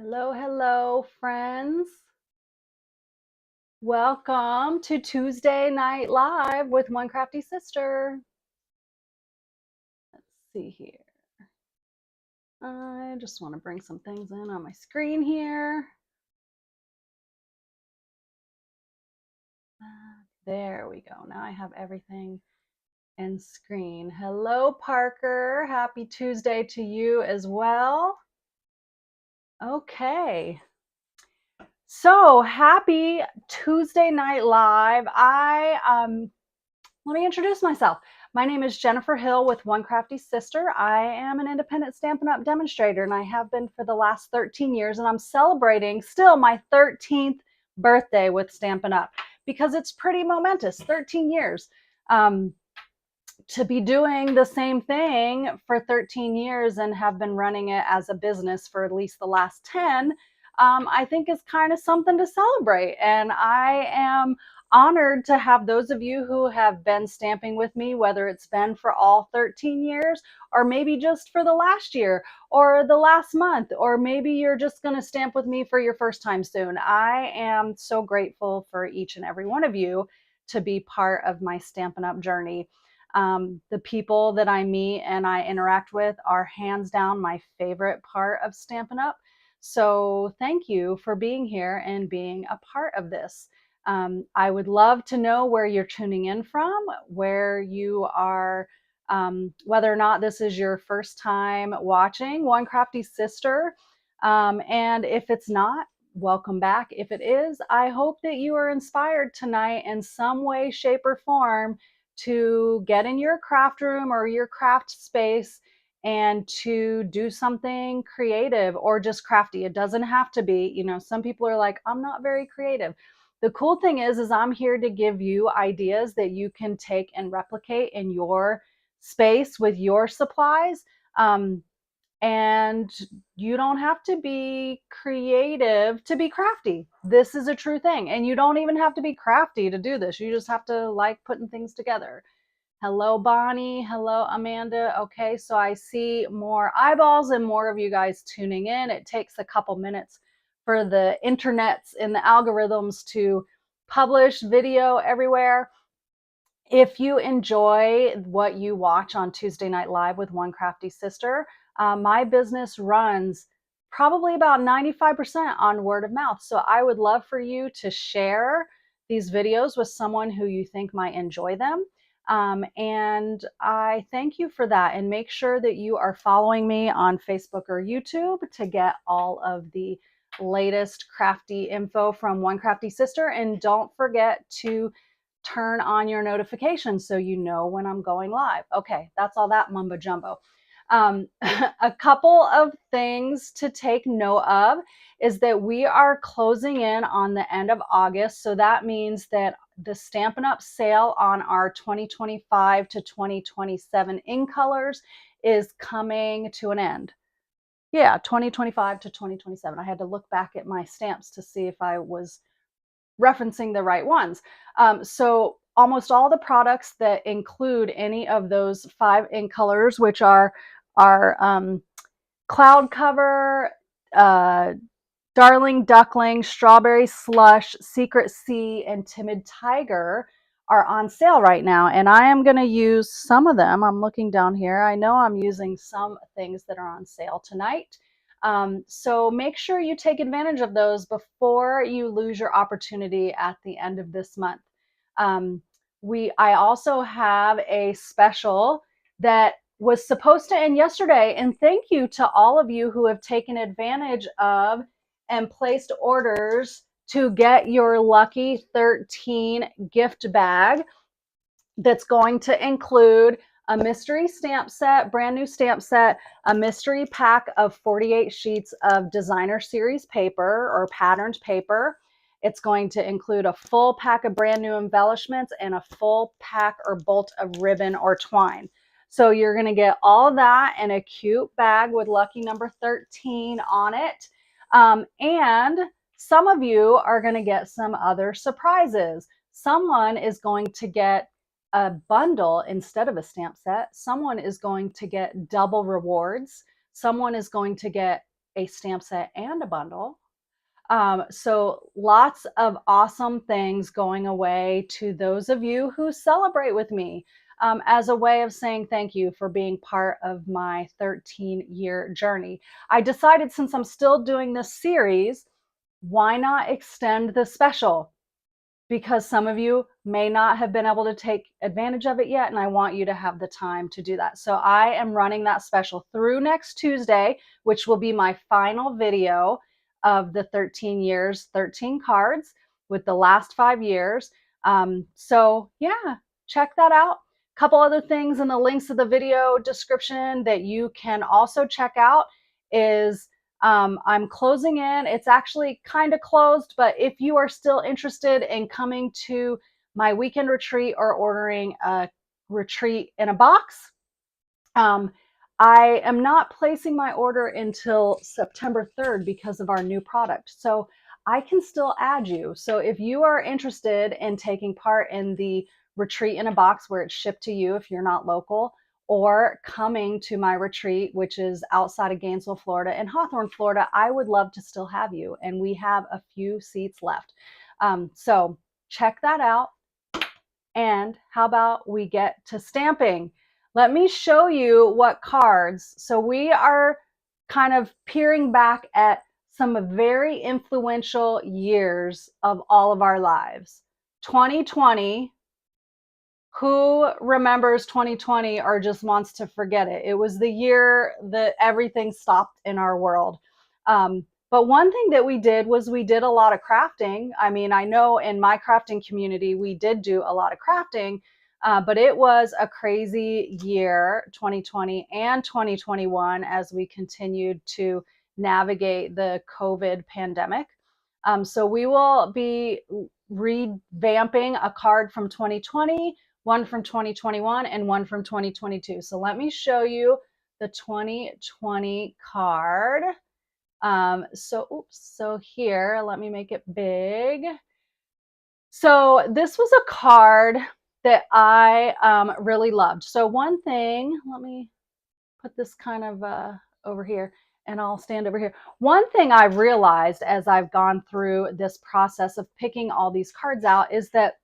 Hello, hello, friends. Welcome to Tuesday Night Live with One Crafty Sister. Let's see here. I just want to bring some things in on my screen here. There we go. Now I have everything in screen. Hello, Parker. Happy Tuesday to you as well. Okay. So happy Tuesday Night Live. Let me introduce myself. My name is Jennifer Hill with One Crafty Sister. I am an independent Stampin' Up! Demonstrator, and I have been for the last 13 years, and I'm celebrating still my 13th birthday with Stampin' Up! Because it's pretty momentous, 13 years. To be doing the same thing for 13 years and have been running it as a business for at least the last 10, I think is kind of something to celebrate. And I am honored to have those of you who have been stamping with me, whether it's been for all 13 years or maybe just for the last year or the last month, or maybe you're just going to stamp with me for your first time soon. I am so grateful for each and every one of you to be part of my Stampin' Up! Journey. The people that I meet and I interact with are hands down my favorite part of Stampin' Up! So thank you for being here and being a part of this. I would love to know where you're tuning in from, where you are, whether or not this is your first time watching One Crafty Sister. And if it's not, welcome back. If it is, I hope that you are inspired tonight in some way, shape, or form to get in your craft room or your craft space and to do something creative or just crafty. It doesn't have to be, some people are like, I'm not very creative. The cool thing is I'm here to give you ideas that you can take and replicate in your space with your supplies. And you don't have to be creative to be crafty. This is a true thing. And you don't even have to be crafty to do this. You just have to like putting things together. Hello, Bonnie. Hello, Amanda. Okay, so I see more eyeballs and more of you guys tuning in. It takes a couple minutes for the internets and the algorithms to publish video everywhere. If you enjoy what you watch on Tuesday Night Live with One Crafty Sister, my business runs probably about 95% on word of mouth. So I would love for you to share these videos with someone who you think might enjoy them. And I thank you for that. And make sure that you are following me on Facebook or YouTube to get all of the latest crafty info from One Crafty Sister. And don't forget to turn on your notifications so you know when I'm going live. Okay, that's all that mumbo jumbo. A couple of things to take note of is that we are closing in on the end of August. So that means that the Stampin' Up! Sale on our 2025 to 2027 in colors is coming to an end. Yeah, 2025 to 2027. I had to look back at my stamps to see if I was referencing the right ones. So almost all the products that include any of those 5 ink colors, which are Cloud Cover, Darling Duckling, Strawberry Slush, Secret Sea, and Timid Tiger, are on sale right now. And I am going to use some of them. I'm looking down here. I know I'm using some things that are on sale tonight. So make sure you take advantage of those before you lose your opportunity at the end of this month. I also have a special that was supposed to end yesterday, and thank you to all of you who have taken advantage of and placed orders to get your lucky 13 gift bag that's going to include a mystery stamp set, brand new stamp set, a mystery pack of 48 sheets of designer series paper or patterned paper. It's going to include a full pack of brand new embellishments and a full pack or bolt of ribbon or twine. So you're going to get all of that in a cute bag with lucky number 13 on it. And some of you are going to get some other surprises. Someone is going to get a bundle instead of a stamp set. Someone is going to get double rewards. Someone is going to get a stamp set and a bundle. So lots of awesome things going away to those of you who celebrate with me, as a way of saying thank you for being part of my 13-year journey. I decided, since I'm still doing this series, why not extend the special? Because some of you may not have been able to take advantage of it yet, and I want you to have the time to do that. So I am running that special through next Tuesday, which will be my final video of the 13 years, 13 cards with the last 5 years. So yeah, check that out. A couple other things in the links of the video description that you can also check out is I'm closing in. It's actually kind of closed, but if you are still interested in coming to my weekend retreat or ordering a retreat in a box, I am not placing my order until September 3rd because of our new product. So I can still add you. So if you are interested in taking part in the retreat in a box where it's shipped to you if you're not local, or coming to my retreat, which is outside of Gainesville, Florida and Hawthorne, Florida, I would love to still have you. And we have a few seats left. So check that out. And how about we get to stamping? Let me show you what cards. So we are kind of peering back at some very influential years of all of our lives. 2020. Who remembers 2020 or just wants to forget it? It was the year that everything stopped in our world. But one thing that we did was we did a lot of crafting. I mean, I know in my crafting community, we did do a lot of crafting, but it was a crazy year, 2020 and 2021, as we continued to navigate the COVID pandemic. So we will be revamping a card from 2020, one from 2021, and one from 2022. So let me show you the 2020 card. So here, let me make it big. So this was a card that I really loved. So one thing, let me put this kind of over here, and I'll stand over here. One thing I realized as I've gone through this process of picking all these cards out is that,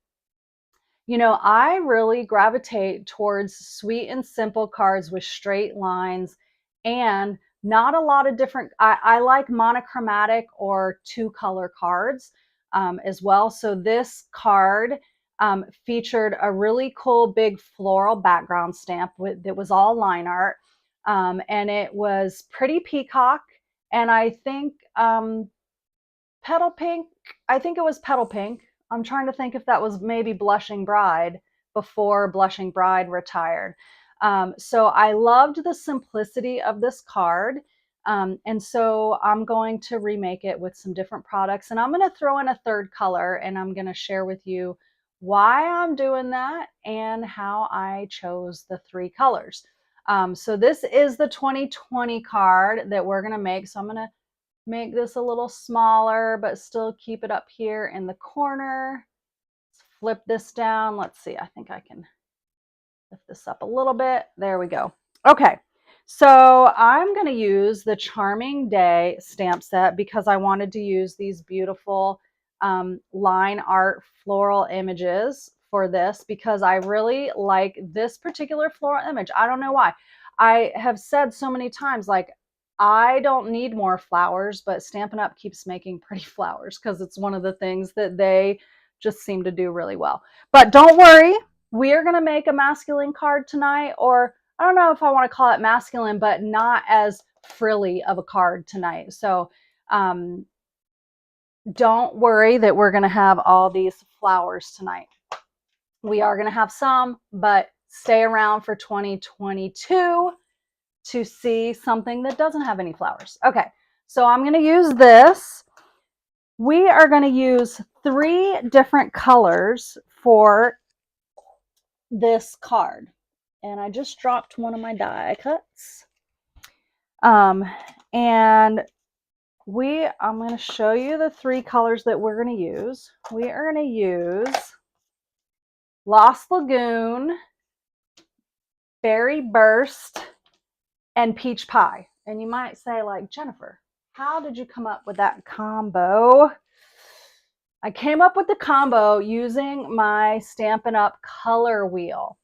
you know, I really gravitate towards sweet and simple cards with straight lines and not a lot of different. I like monochromatic or two-color cards as well. So this card featured a really cool big floral background stamp that was all line art. And it was pretty peacock. And I think petal pink, I think it was petal pink. I'm trying to think if that was maybe Blushing Bride before Blushing Bride retired. So I loved the simplicity of this card. And so I'm going to remake it with some different products. And I'm going to throw in a third color, and I'm going to share with you why I'm doing that and how I chose the 3 colors. So this is the 2020 card that we're going to make. So I'm going to make this a little smaller, but still keep it up here in the corner. Let's flip this down. Let's see, I think I can lift this up a little bit. There we go. Okay, so I'm going to use the Charming Day stamp set because I wanted to use these beautiful line art floral images for this, because I really like this particular floral image. I don't know why. I have said so many times, like, I don't need more flowers, but Stampin' Up keeps making pretty flowers because it's one of the things that they just seem to do really well. But don't worry, we are going to make a masculine card tonight, or I don't know if I want to call it masculine, but not as frilly of a card tonight. So don't worry that we're going to have all these flowers tonight. We are going to have some, but stay around for 2022 to see something that doesn't have any flowers. Okay, so I'm going to use this. We are going to use 3 different colors for this card. And I just dropped one of my die cuts. And I'm going to show you the 3 colors that we're going to use. We are going to use Lost Lagoon, Berry Burst, and Peach Pie. And you might say, like, Jennifer, how did you come up with that combo? I came up with the combo using my Stampin' Up color wheel.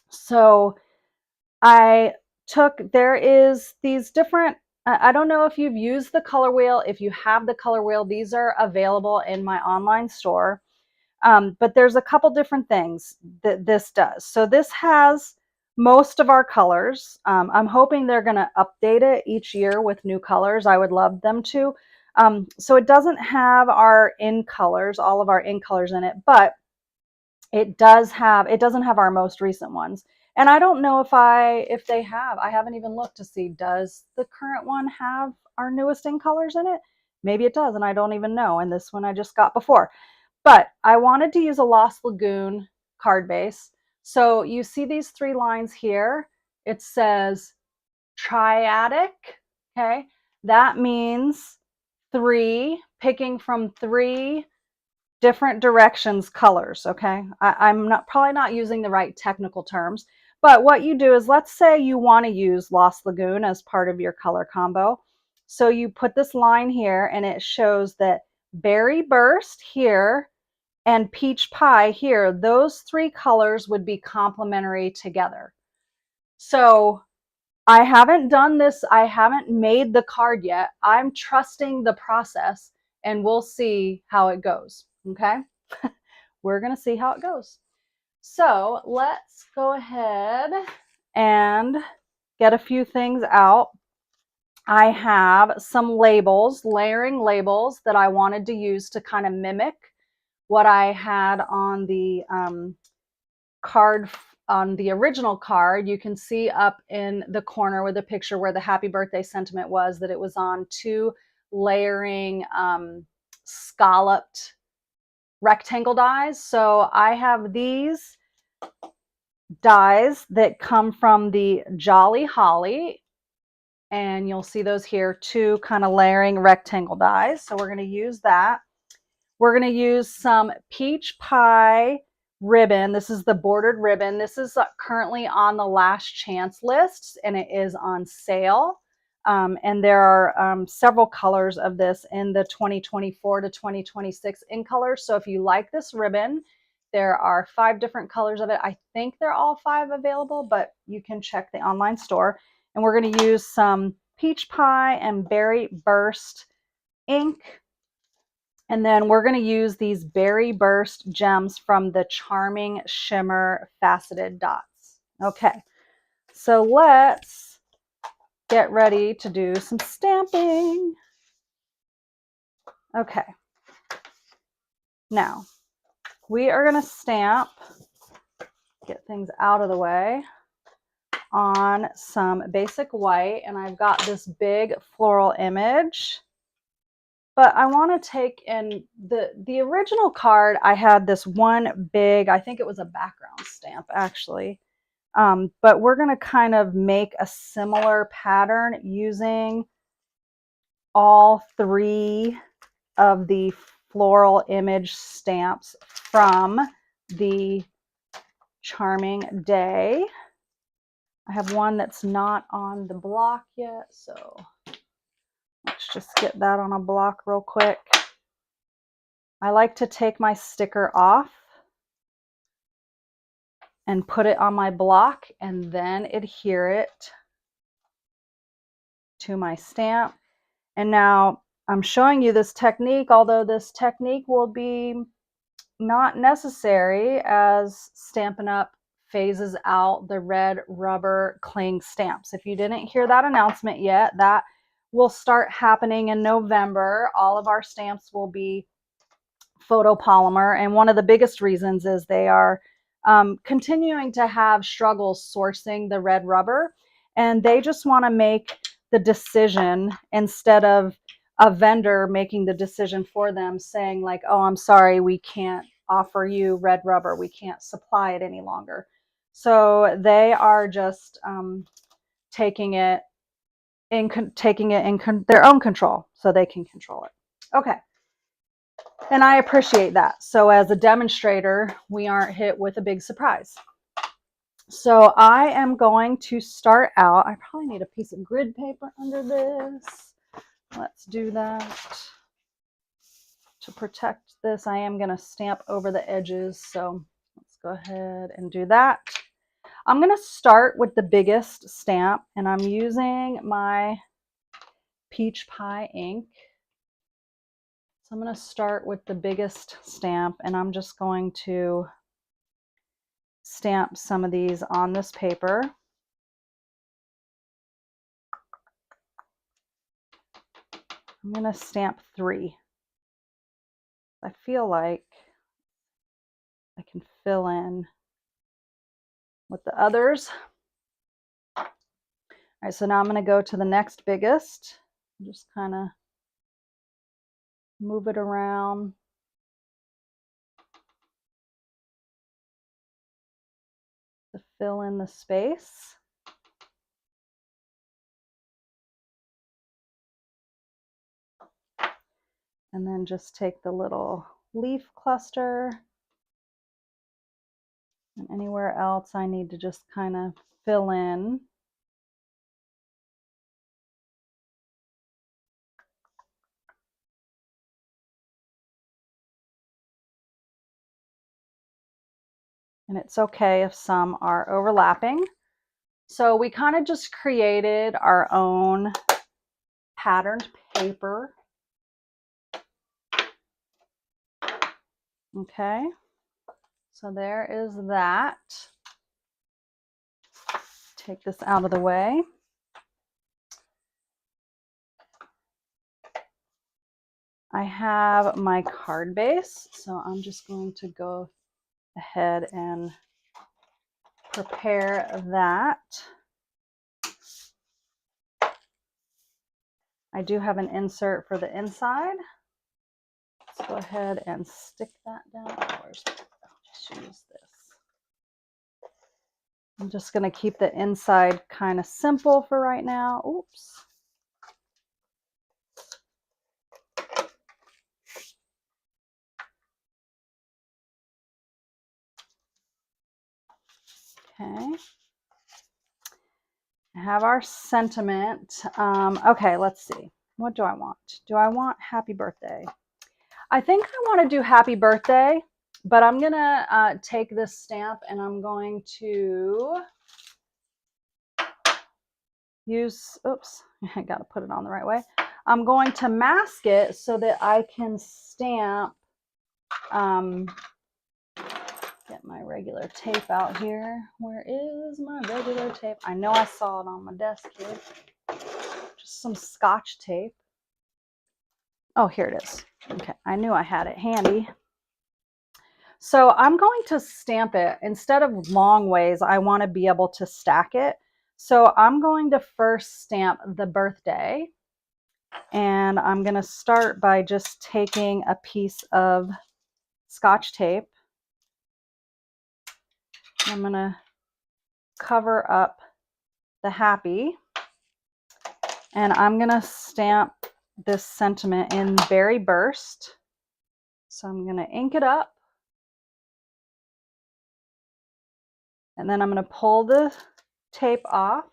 So there is these different, I don't know if you've used the color wheel. If you have the color wheel, these are available in my online store. But there's a couple different things that this does. So this has most of our colors. I'm hoping they're going to update it each year with new colors. I would love them to. So it doesn't have our in colors, all of our in colors in it, but it doesn't have our most recent ones. And I don't know if they have. I haven't even looked to see, does the current one have our newest in colors in it? Maybe it does, and I don't even know. And this one I just got before. But I wanted to use a Lost Lagoon card base. So you see these 3 lines here. It says triadic, okay? That means 3, picking from 3 different directions colors, okay? I'm probably not using the right technical terms, but what you do is, let's say you want to use Lost Lagoon as part of your color combo. So you put this line here and it shows that Berry Burst here and Peach Pie here, those 3 colors would be complementary together. So I haven't done this. I haven't made the card yet. I'm trusting the process and we'll see how it goes. Okay. We're going to see how it goes. So let's go ahead and get a few things out. I have some labels, layering labels that I wanted to use to kind of mimic what I had on the card, on the original card. You can see up in the corner with the picture where the happy birthday sentiment was, that it was on 2 layering scalloped rectangle dies. So I have these dies that come from the Jolly Holly, and you'll see those here, 2 kind of layering rectangle dies. So we're going to use that. We're going to use some Peach Pie ribbon. This is the bordered ribbon. This is currently on the last chance lists and it is on sale. And there are several colors of this in the 2024 to 2026 in colors. So if you like this ribbon, there are 5 different colors of it. I think they're all 5 available, but you can check the online store. And we're going to use some Peach Pie and Berry Burst ink. And then we're going to use these Berry Burst gems from the Charming Shimmer Faceted Dots. Okay, so let's get ready to do some stamping. Okay, now we are going to stamp, get things out of the way, on some basic white. And I've got this big floral image. But I want to take in the original card. I had this one big, I think it was a background stamp actually. But we're going to kind of make a similar pattern using all 3 of the floral image stamps from the Charming Day. I have one that's not on the block yet, so let's just get that on a block real quick. I like to take my sticker off and put it on my block and then adhere it to my stamp. And now I'm showing you this technique, although this technique will be not necessary as Stampin' Up phases out the red rubber cling stamps. If you didn't hear that announcement yet, that will start happening in November. All of our stamps will be photopolymer, and one of the biggest reasons is they are continuing to have struggles sourcing the red rubber, and they just want to make the decision instead of a vendor making the decision for them, saying like, oh, I'm sorry, we can't offer you red rubber, we can't supply it any longer. So they are just taking it in their own control so they can control it. Okay. And I appreciate that. So as a demonstrator, we aren't hit with a big surprise. So I am going to start out, I probably need a piece of grid paper under this. Let's do that. To protect this, I am going to stamp over the edges. So let's go ahead and do that. I'm going to start with the biggest stamp, and I'm using my peach pie ink. So I'm going to start with the biggest stamp, and I'm just going to stamp some of these on this paper. I'm going to stamp 3. I feel like I can fill in with the others. All right, so now I'm going to go to the next biggest. Just kind of move it around. To fill in the space. And then just take the little leaf cluster, and anywhere else I need to just kind of fill in. And it's okay if some are overlapping. So we kind of just created our own patterned paper. Okay, so there is that. Take this out of the way. I have my card base, so I'm just going to go ahead and prepare that. I do have an insert for the inside. Let's go ahead and stick that down. I'll just use this. I'm just going to keep the inside kind of simple for right now. Oops. Okay. I have our sentiment. Okay, let's see. What do I want? Do I want happy birthday? I think I want to do happy birthday, but I'm going to take this stamp and I'm going to use, oops, I got to put it on the right way. I'm going to mask it so that I can stamp, get my regular tape out here. Where is my regular tape? I know I saw it on my desk here. Just some Scotch tape. Oh, here it is. Okay, I knew I had it handy. So I'm going to stamp it. Instead of long ways, I want to be able to stack it. So I'm going to first stamp the birthday. And I'm going to start by just taking a piece of Scotch tape. I'm going to cover up the happy. And I'm going to stamp this sentiment in Berry Burst. So I'm going to ink it up. And then I'm going to pull the tape off.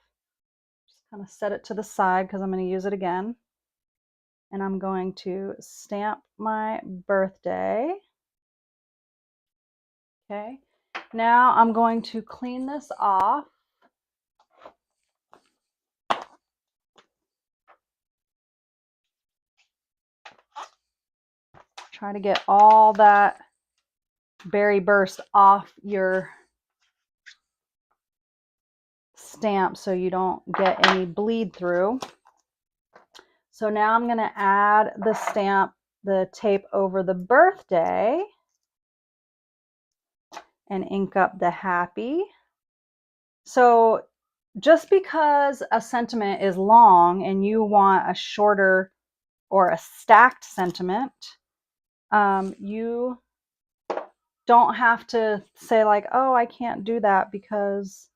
Just kind of set it to the side because I'm going to use it again. And I'm going to stamp my birthday. Okay. Now I'm going to clean this off. Try to get all that Berry Burst off your stamp so you don't get any bleed through. So now I'm going to add the stamp, the tape over the birthday and ink up the happy. So just because a sentiment is long and you want a shorter or a stacked sentiment, you don't have to say like, oh, I can't do that because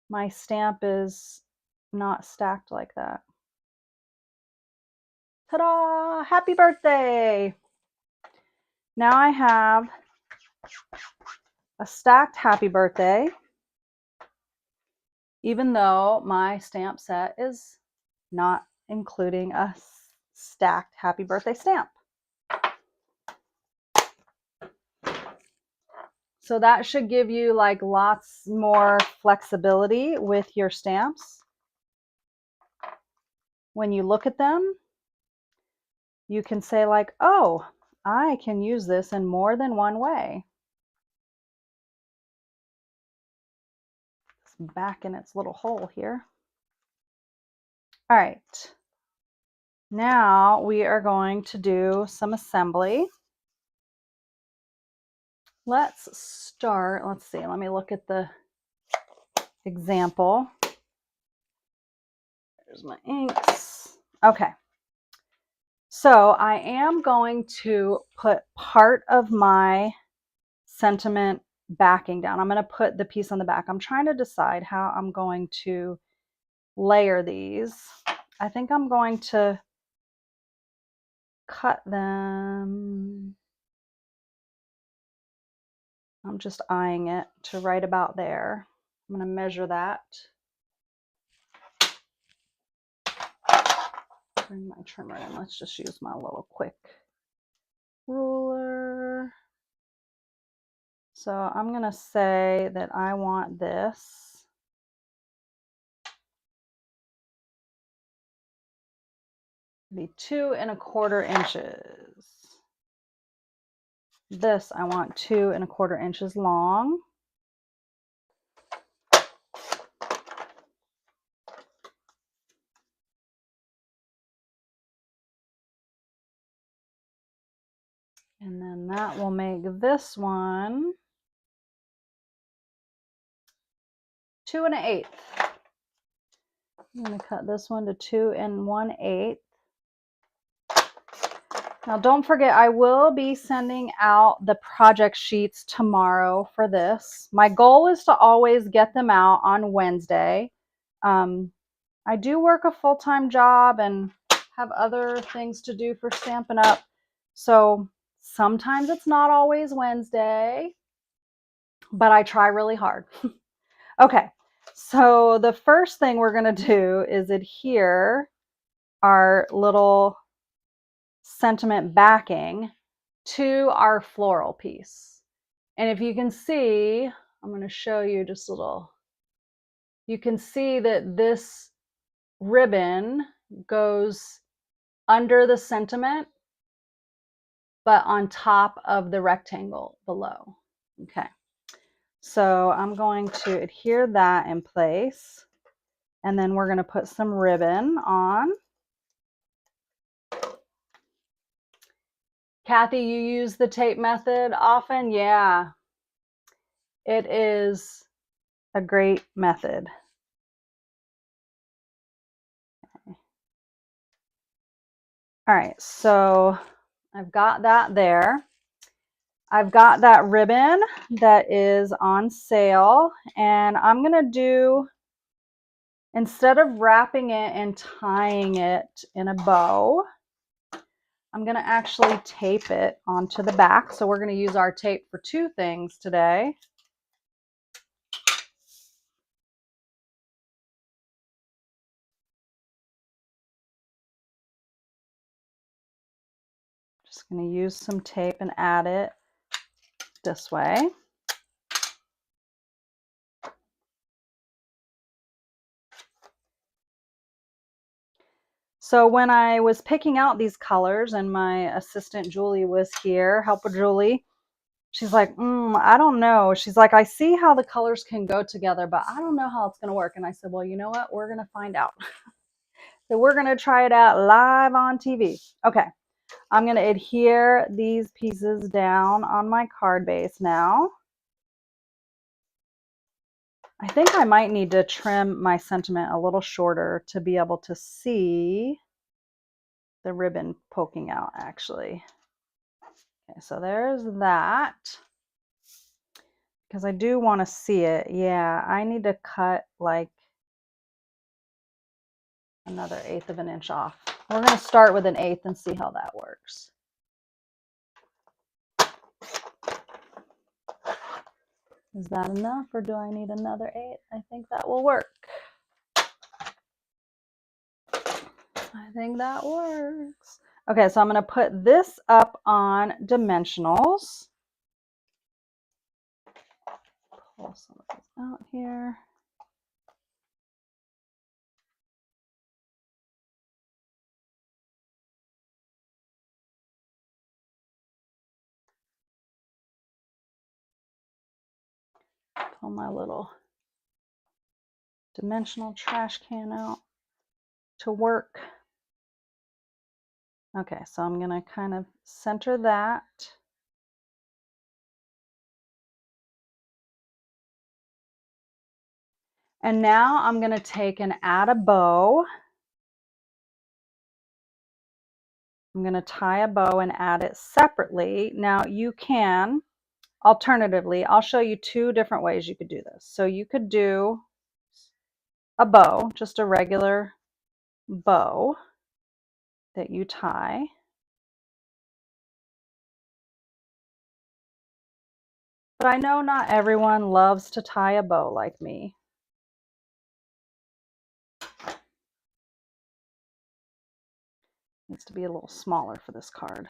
my stamp is not stacked like that. Ta-da! Happy birthday! Now I have a stacked happy birthday, even though my stamp set is not including a stacked happy birthday stamp. So that should give you like lots more flexibility with your stamps. When you look at them, you can say like, oh, I can use this in more than one way. It's back in its little hole here. All right. Now we are going to do some assembly. Let's start, let's see, let me look at the example. There's my inks. Okay. So I am going to put part of my sentiment backing down. I'm going to put the piece on the back. I'm trying to decide how I'm going to layer these. I think I'm going to cut them. I'm just eyeing it to right about there. I'm going to measure that. Bring my trimmer in. Let's just use my little quick ruler. So I'm going to say that I want this to be 2 1/4 inches. This I want 2 1/4 inches long. And then that will make this one 2 1/8. I'm going to cut this one to 2 1/8. Now don't forget, I will be sending out the project sheets tomorrow for this. My goal is to always get them out on Wednesday. I do work a full-time job and have other things to do for Stampin' Up. So sometimes it's not always Wednesday, but I try really hard. Okay, so the first thing we're going to do is adhere our little sentiment backing to our floral piece. And if you can see, I'm going to show you just a little, you can see that this ribbon goes under the sentiment, but on top of the rectangle below. Okay, so I'm going to adhere that in place, and then we're going to put some ribbon on. Kathy, you use the tape method often? Yeah, it is a great method. Okay. All right, so I've got that there. I've got that ribbon that is on sale, and I'm going to do, instead of wrapping it and tying it in a bow, I'm going to actually tape it onto the back. So we're going to use our tape for 2 things today. Just going to use some tape and add it this way. So when I was picking out these colors and my assistant Julie was here, helper Julie, she's like, I don't know. She's like, I see how the colors can go together, but I don't know how it's going to work. And I said, well, you know what? We're going to find out. So we're going to try it out live on TV. Okay. I'm going to adhere these pieces down on my card base now. I think I might need to trim my sentiment a little shorter to be able to see the ribbon poking out, actually. Okay, so there's that. Because I do want to see it. Yeah, I need to cut like another 1/8 of an inch off. We're going to start with an 1/8 and see how that works. Is that enough, or do I need another 1/8? I think that will work. I anything that works. Okay, so I'm going to put this up on dimensionals. Pull some of this out here. Pull my little dimensional trash can out to work. Okay, so I'm going to kind of center that. And now I'm going to take and add a bow. I'm going to tie a bow and add it separately. Now you can, alternatively, I'll show you two different ways you could do this. So you could do a bow, just a regular bow that you tie. But I know not everyone loves to tie a bow like me. Needs to be a little smaller for this card.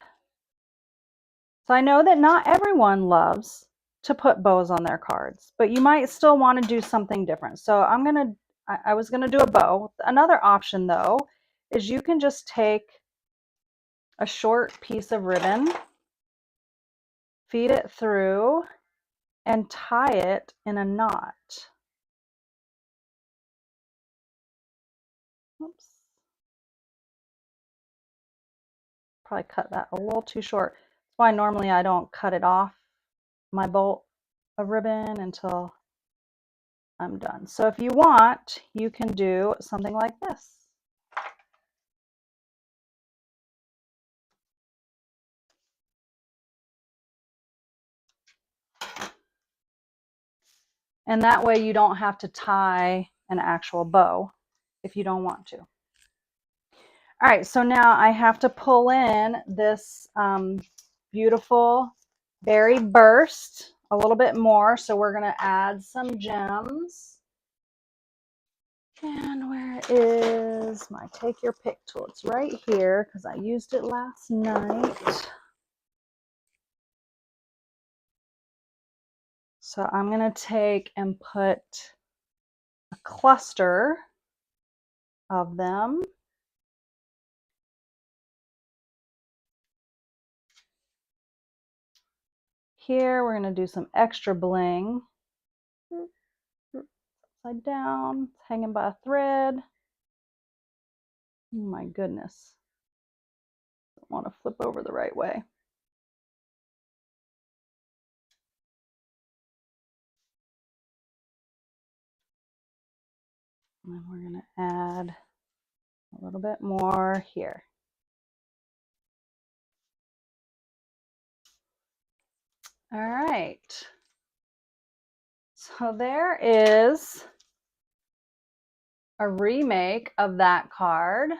So I know that not everyone loves to put bows on their cards, but you might still want to do something different. So I was gonna do a bow. Another option though is you can just take a short piece of ribbon, feed it through, and tie it in a knot. Oops. Probably cut that a little too short. That's why normally I don't cut it off, my bolt of ribbon, until I'm done. So if you want, you can do something like this. And that way you don't have to tie an actual bow if you don't want to. All right, so now I have to pull in this beautiful berry burst a little bit more. So we're going to add some gems. And where is my take your pick tool? It's right here because I used it last night. So I'm going to take and put a cluster of them. Here we're going to do some extra bling. Upside down, it's hanging by a thread. Oh my goodness. Don't want to flip over the right way. And then we're going to add a little bit more here. All right. So there is a remake of that card.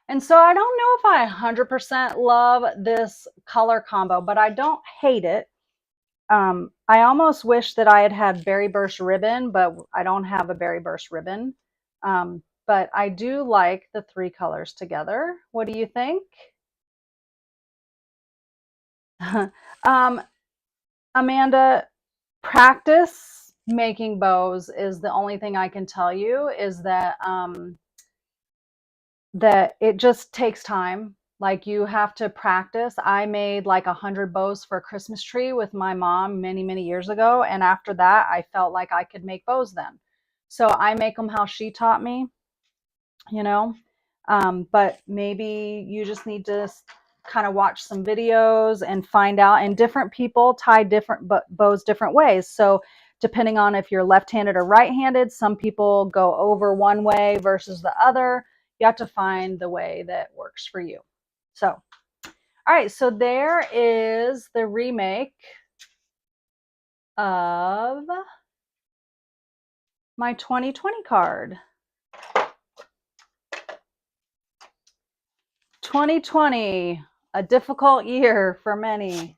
And so I don't know if I 100% love this color combo, but I don't hate it. I almost wish that I had had Berry Burst ribbon, but I don't have a Berry Burst ribbon. But I do like the three colors together. What do you think? Amanda, practice making bows is the only thing I can tell you, is that that it just takes time. Like, you have to practice. I made like 100 bows for a Christmas tree with my mom many, many years ago. And after that, I felt like I could make bows then. So I make them how she taught me, you know. But maybe you just need to kind of watch some videos and find out. And different people tie different bows different ways. So depending on if you're left-handed or right-handed, some people go over one way versus the other. You have to find the way that works for you. So, all right, so there is the remake of my 2020 card. 2020, a difficult year for many,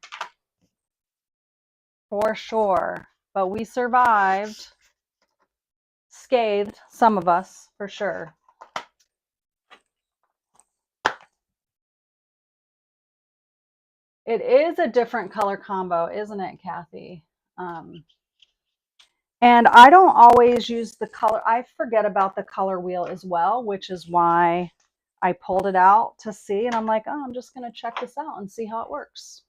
for sure, but we survived, scathed, some of us, for sure. It is a different color combo, isn't it, Kathy? And I don't always use the color. I forget about the color wheel as well, which is why I pulled it out to see. And I'm like, oh, I'm just going to check this out and see how it works.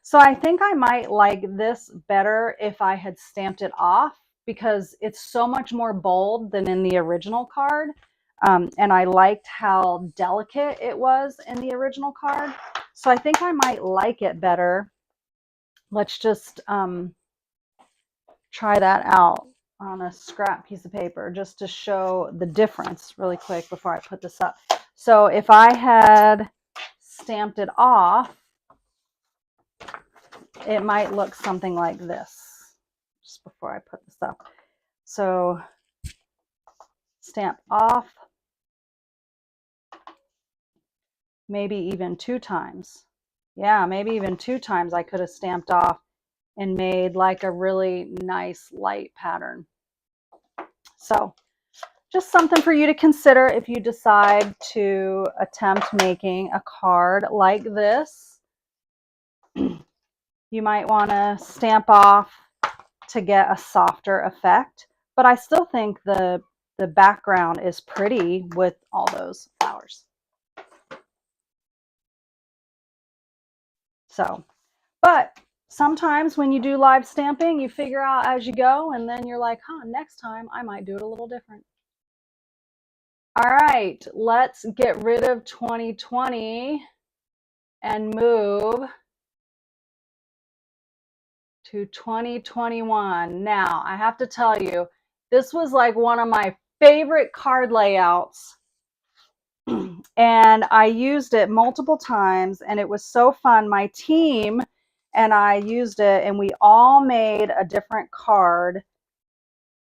So I think I might like this better if I had stamped it off because it's so much more bold than in the original card. And I liked how delicate it was in the original card. So I think I might like it better. Let's just try that out on a scrap piece of paper just to show the difference really quick before I put this up. So if I had stamped it off, it might look something like this just before I put this up. So stamp off, maybe even 2 times. Yeah, maybe even 2 times I could have stamped off and made like a really nice light pattern. So just something for you to consider if you decide to attempt making a card like this. You might want to stamp off to get a softer effect, but I still think the background is pretty with all those flowers. So, but sometimes when you do live stamping, you figure out as you go, and then you're like, huh, next time I might do it a little different. All right, let's get rid of 2020 and move to 2021. Now, I have to tell you, this was like one of my favorite card layouts. And I used it multiple times, and it was so fun. My team and I used it, and we all made a different card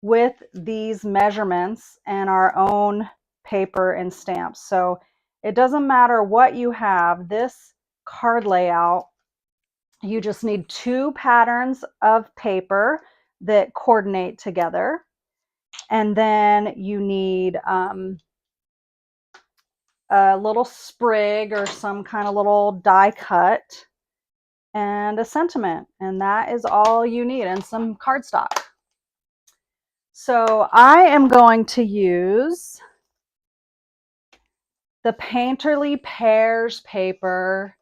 with these measurements and our own paper and stamps. So it doesn't matter what you have, this card layout, you just need 2 patterns of paper that coordinate together. And then you need a little sprig or some kind of little die cut and a sentiment. And that is all you need, and some cardstock. So I am going to use the Painterly Pears paper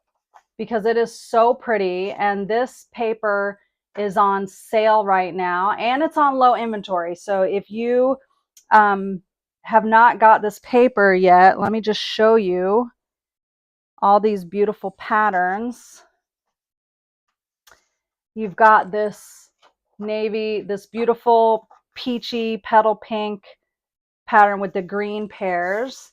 because it is so pretty, and this paper is on sale right now, and it's on low inventory. So if you have not got this paper yet, let me just show you all these beautiful patterns. You've got this navy, this beautiful peachy petal pink pattern with the green pears,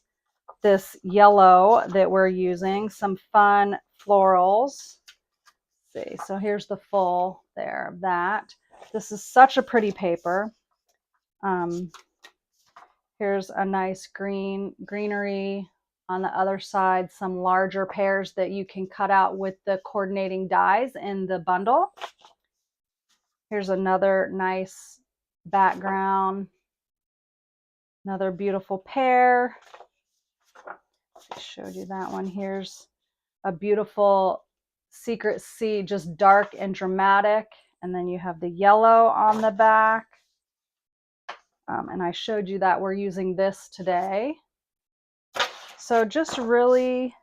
this yellow that we're using, some fun florals. Let's see, so here's the full there of that. This is such a pretty paper. Here's a nice greenery on the other side, some larger pears that you can cut out with the coordinating dies in the bundle. Here's another nice background, another beautiful pear. I showed you that one. Here's a beautiful Secret Sea, just dark and dramatic. And then you have the yellow on the back. And I showed you that we're using this today. So just really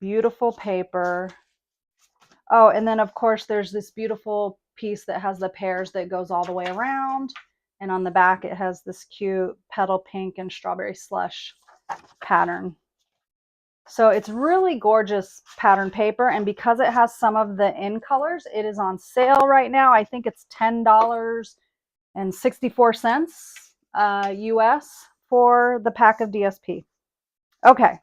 beautiful paper. Oh, and then of course there's this beautiful piece that has the pears that goes all the way around. And on the back it has this cute petal pink and strawberry slush pattern. So it's really gorgeous pattern paper, and because it has some of the in colors, it is on sale right now. I think it's $10.64 US for the pack of DSP. Okay,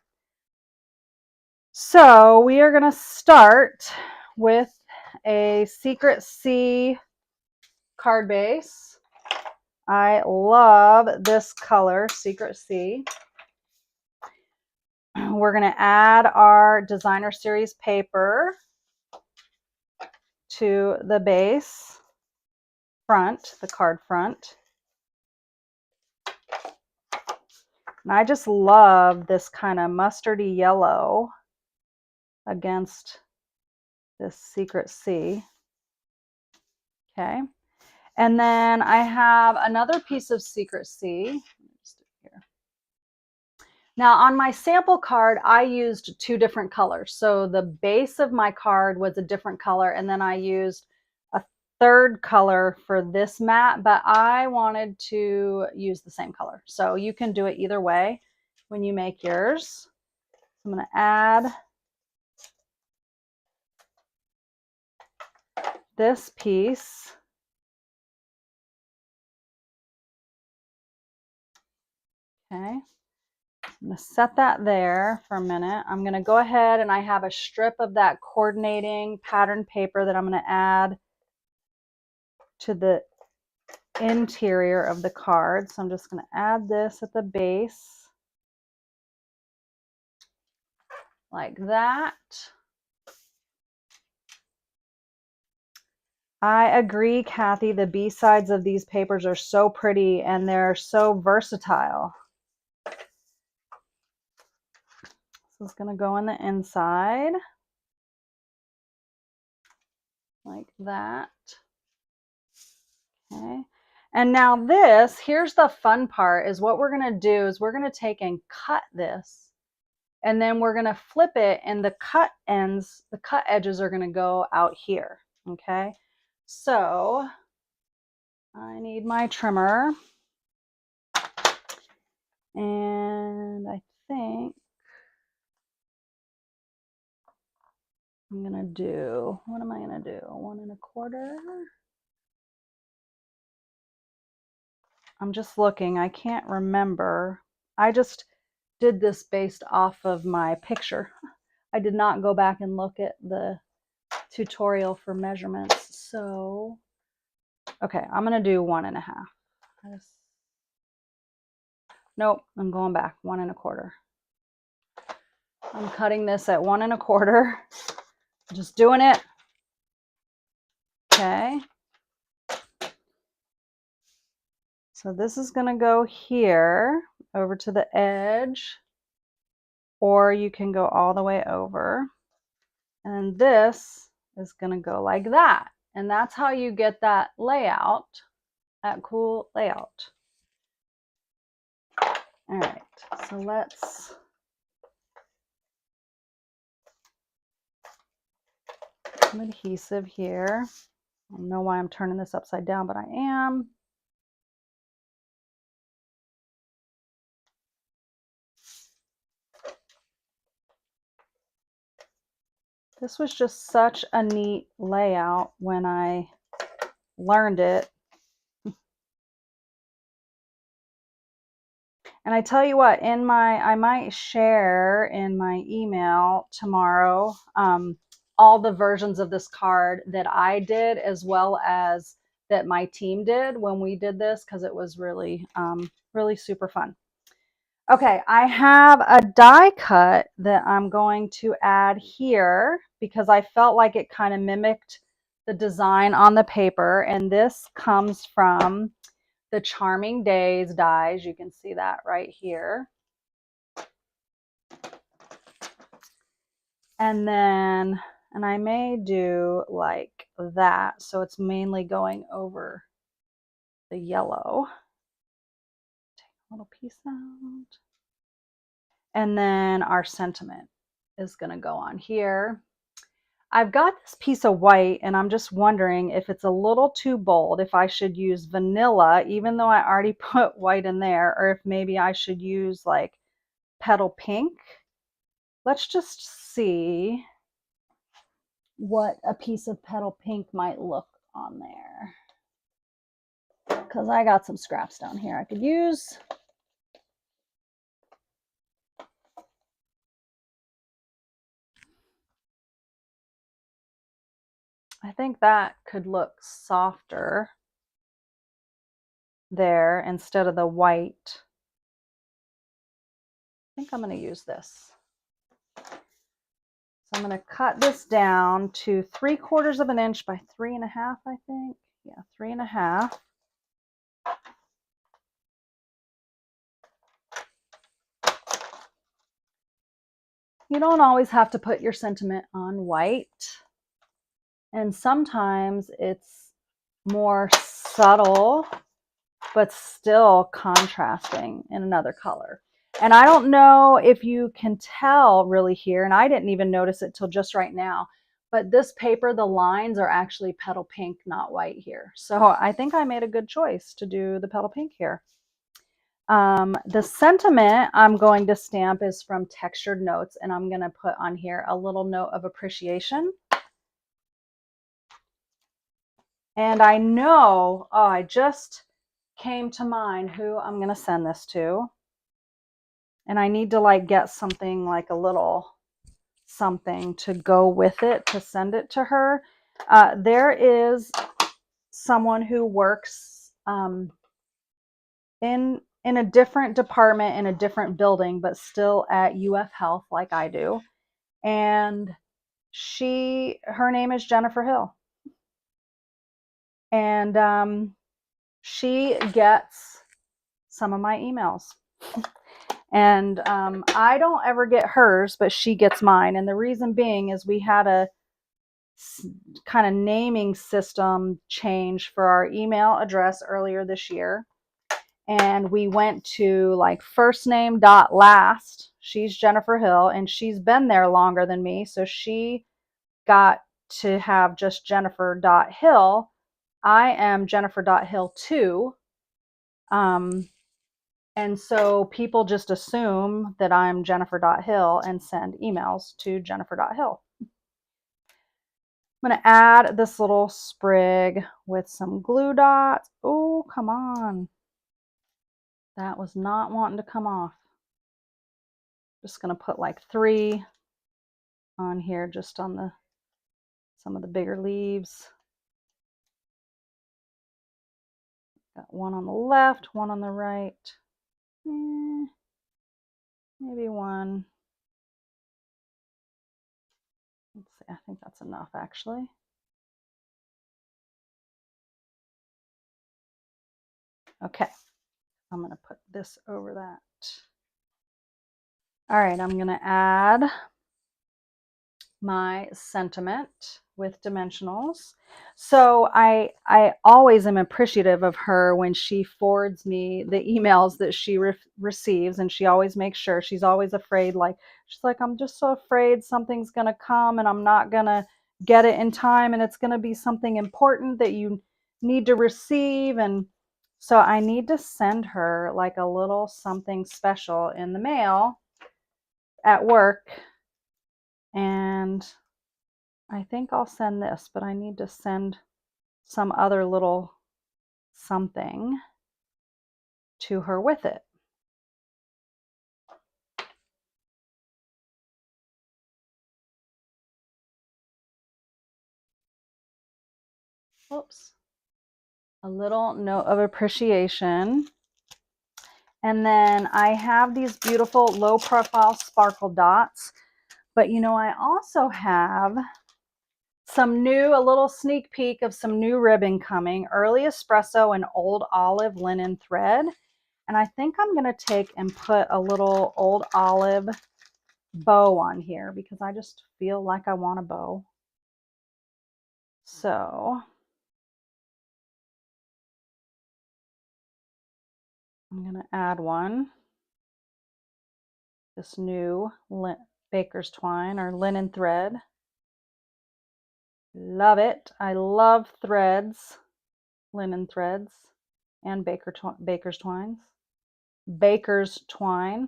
so we are going to start with a Secret Sea card base. I love this color, Secret Sea. We're going to add our designer series paper to the base front, the card front. And I just love this kind of mustardy yellow against this secret C. Okay. And then I have another piece of secret C. Now on my sample card, I used 2 different colors. So the base of my card was a different color, and then I used a 3rd color for this mat, but I wanted to use the same color. So you can do it either way when you make yours. I'm going to add this piece. Okay. I'm going to set that there for a minute. I'm going to go ahead and I have a strip of that coordinating pattern paper that I'm going to add to the interior of the card. So I'm just going to add this at the base like that. I agree, Kathy. The B-sides of these papers are so pretty and they're so versatile. This is going to go in the inside like that. Okay. And now this, here's the fun part, is what we're going to do is we're going to take and cut this, and then we're going to flip it, and the cut ends, the cut edges are going to go out here. Okay. So I need my trimmer, and I think I'm going to do, what am I going to do? 1 1/4. I'm just looking. I can't remember. I just did this based off of my picture. I did not go back and look at the tutorial for measurements. So, okay, I'm going to do 1 1/2. Nope, I'm going back. 1 1/4. I'm cutting this at 1 1/4. Just doing it. Okay. So this is going to go here over to the edge, or you can go all the way over. And this is going to go like that. And that's how you get that layout, that cool layout. All right, so let's put some adhesive here. I don't know why I'm turning this upside down, but I am. This was just such a neat layout when I learned it. And I tell you what, I might share in my email tomorrow all the versions of this card that I did, as well as that my team did when we did this, because it was really, really super fun. Okay, I have a die cut that I'm going to add here because I felt like it kind of mimicked the design on the paper. And this comes from the Charming Days dies. You can see that right here. And then, and I may do like that. So it's mainly going over the yellow. Take a little piece out. And then our sentiment is going to go on here. I've got this piece of white and I'm just wondering if it's a little too bold, if I should use vanilla, even though I already put white in there, or if maybe I should use like petal pink. Let's just see what a piece of petal pink might look on there, because I got some scraps down here I could use. I think that could look softer there instead of the white. I think I'm going to use this. So I'm going to cut this down to 3/4 of an inch by 3 1/2, I think. Yeah, 3 1/2. you don't always have to put your sentiment on white. And sometimes it's more subtle, but still contrasting in another color. And I don't know if you can tell really here, and I didn't even notice it till just right now, but this paper, the lines are actually petal pink, not white here. So I think I made a good choice to do the petal pink here. The sentiment I'm going to stamp is from Textured Notes, and I'm going to put on here a little note of appreciation. And I know, oh, I just came to mind who I'm going to send this to. And I need to like get something like a little something to go with it to send it to her. There is someone who works in a different department in a different building, but still at UF Health like I do. And her name is Jennifer Hill. And she gets some of my emails. And I don't ever get hers, but she gets mine. And the reason being is we had a kind of naming system change for our email address earlier this year. And we went to like first name dot last. She's Jennifer Hill, and she's been there longer than me. So she got to have just Jennifer.Hill. I am Jennifer.Hill too. And so people just assume that I'm Jennifer.Hill and send emails to Jennifer.Hill. I'm going to add this little sprig with some glue dots. Oh, come on. That was not wanting to come off. Just going to put like 3 on here, just on some of the bigger leaves. Got one on the left, one on the right. Maybe one. Let's see, I think that's enough actually. Okay, I'm going to put this over that. All right, I'm going to add my sentiment with dimensionals. So I always am appreciative of her when she forwards me the emails that she receives, and she always makes sure. She's always afraid, she's like, I'm just so afraid something's going to come and I'm not going to get it in time, and it's going to be something important that you need to receive. And so I need to send her like a little something special in the mail at work. And I think I'll send this, but I need to send some other little something to her with it. Oops. A little note of appreciation. And then I have these beautiful low profile sparkle dots, but you know, I also have a little sneak peek of some new ribbon coming, Early Espresso and Old Olive linen thread. And I think I'm going to take and put a little Old Olive bow on here because I just feel like I want a bow. So I'm going to add one. This new baker's twine or linen thread. Love it. I love threads, linen threads, and baker's twines. Baker's twine.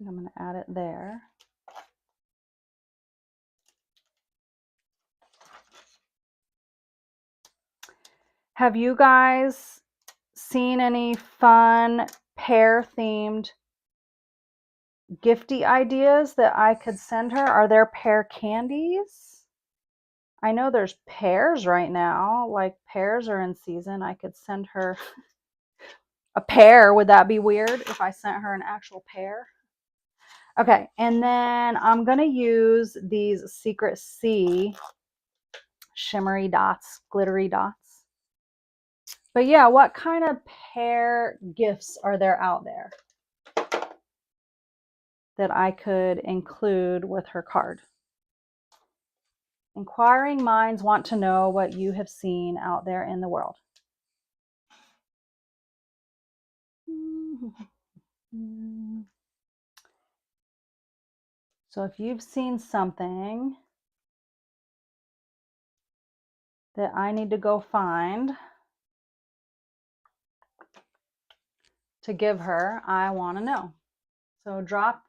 I'm going to add it there. Have you guys seen any fun pear-themed gifty ideas that I could send her? Are there pear candies? I know there's pears right now. Like pears are in season. I could send her a pear. Would that be weird if I sent her an actual pear? Okay, and then I'm going to use these Secret C shimmery dots, glittery dots. But yeah, what kind of pear gifts are there out there that I could include with her card? Inquiring minds want to know what you have seen out there in the world. So if you've seen something that I need to go find to give her, I want to know. So drop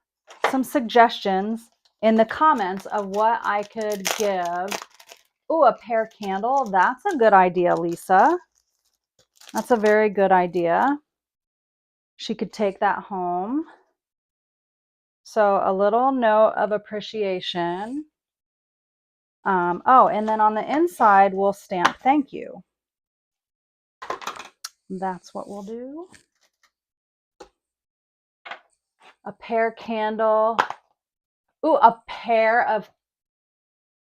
some suggestions in the comments of what I could give. Oh, a pear candle. That's a good idea, Lisa. That's a very good idea. She could take that home. So a little note of appreciation. Oh, and then on the inside, we'll stamp thank you. That's what we'll do. A pear candle. Ooh, a pair of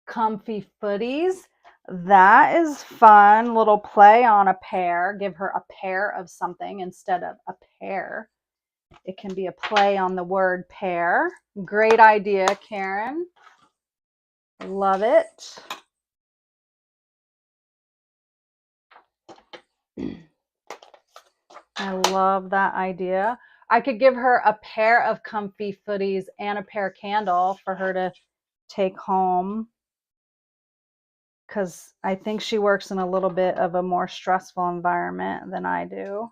comfy footies. That is fun. Little play on a pair. Give her a pair of something instead of a pair. It can be a play on the word pair. Great idea, Karen. Love it. I love that idea. I could give her a pair of comfy footies and a pear candle for her to take home, because I think she works in a little bit of a more stressful environment than I do.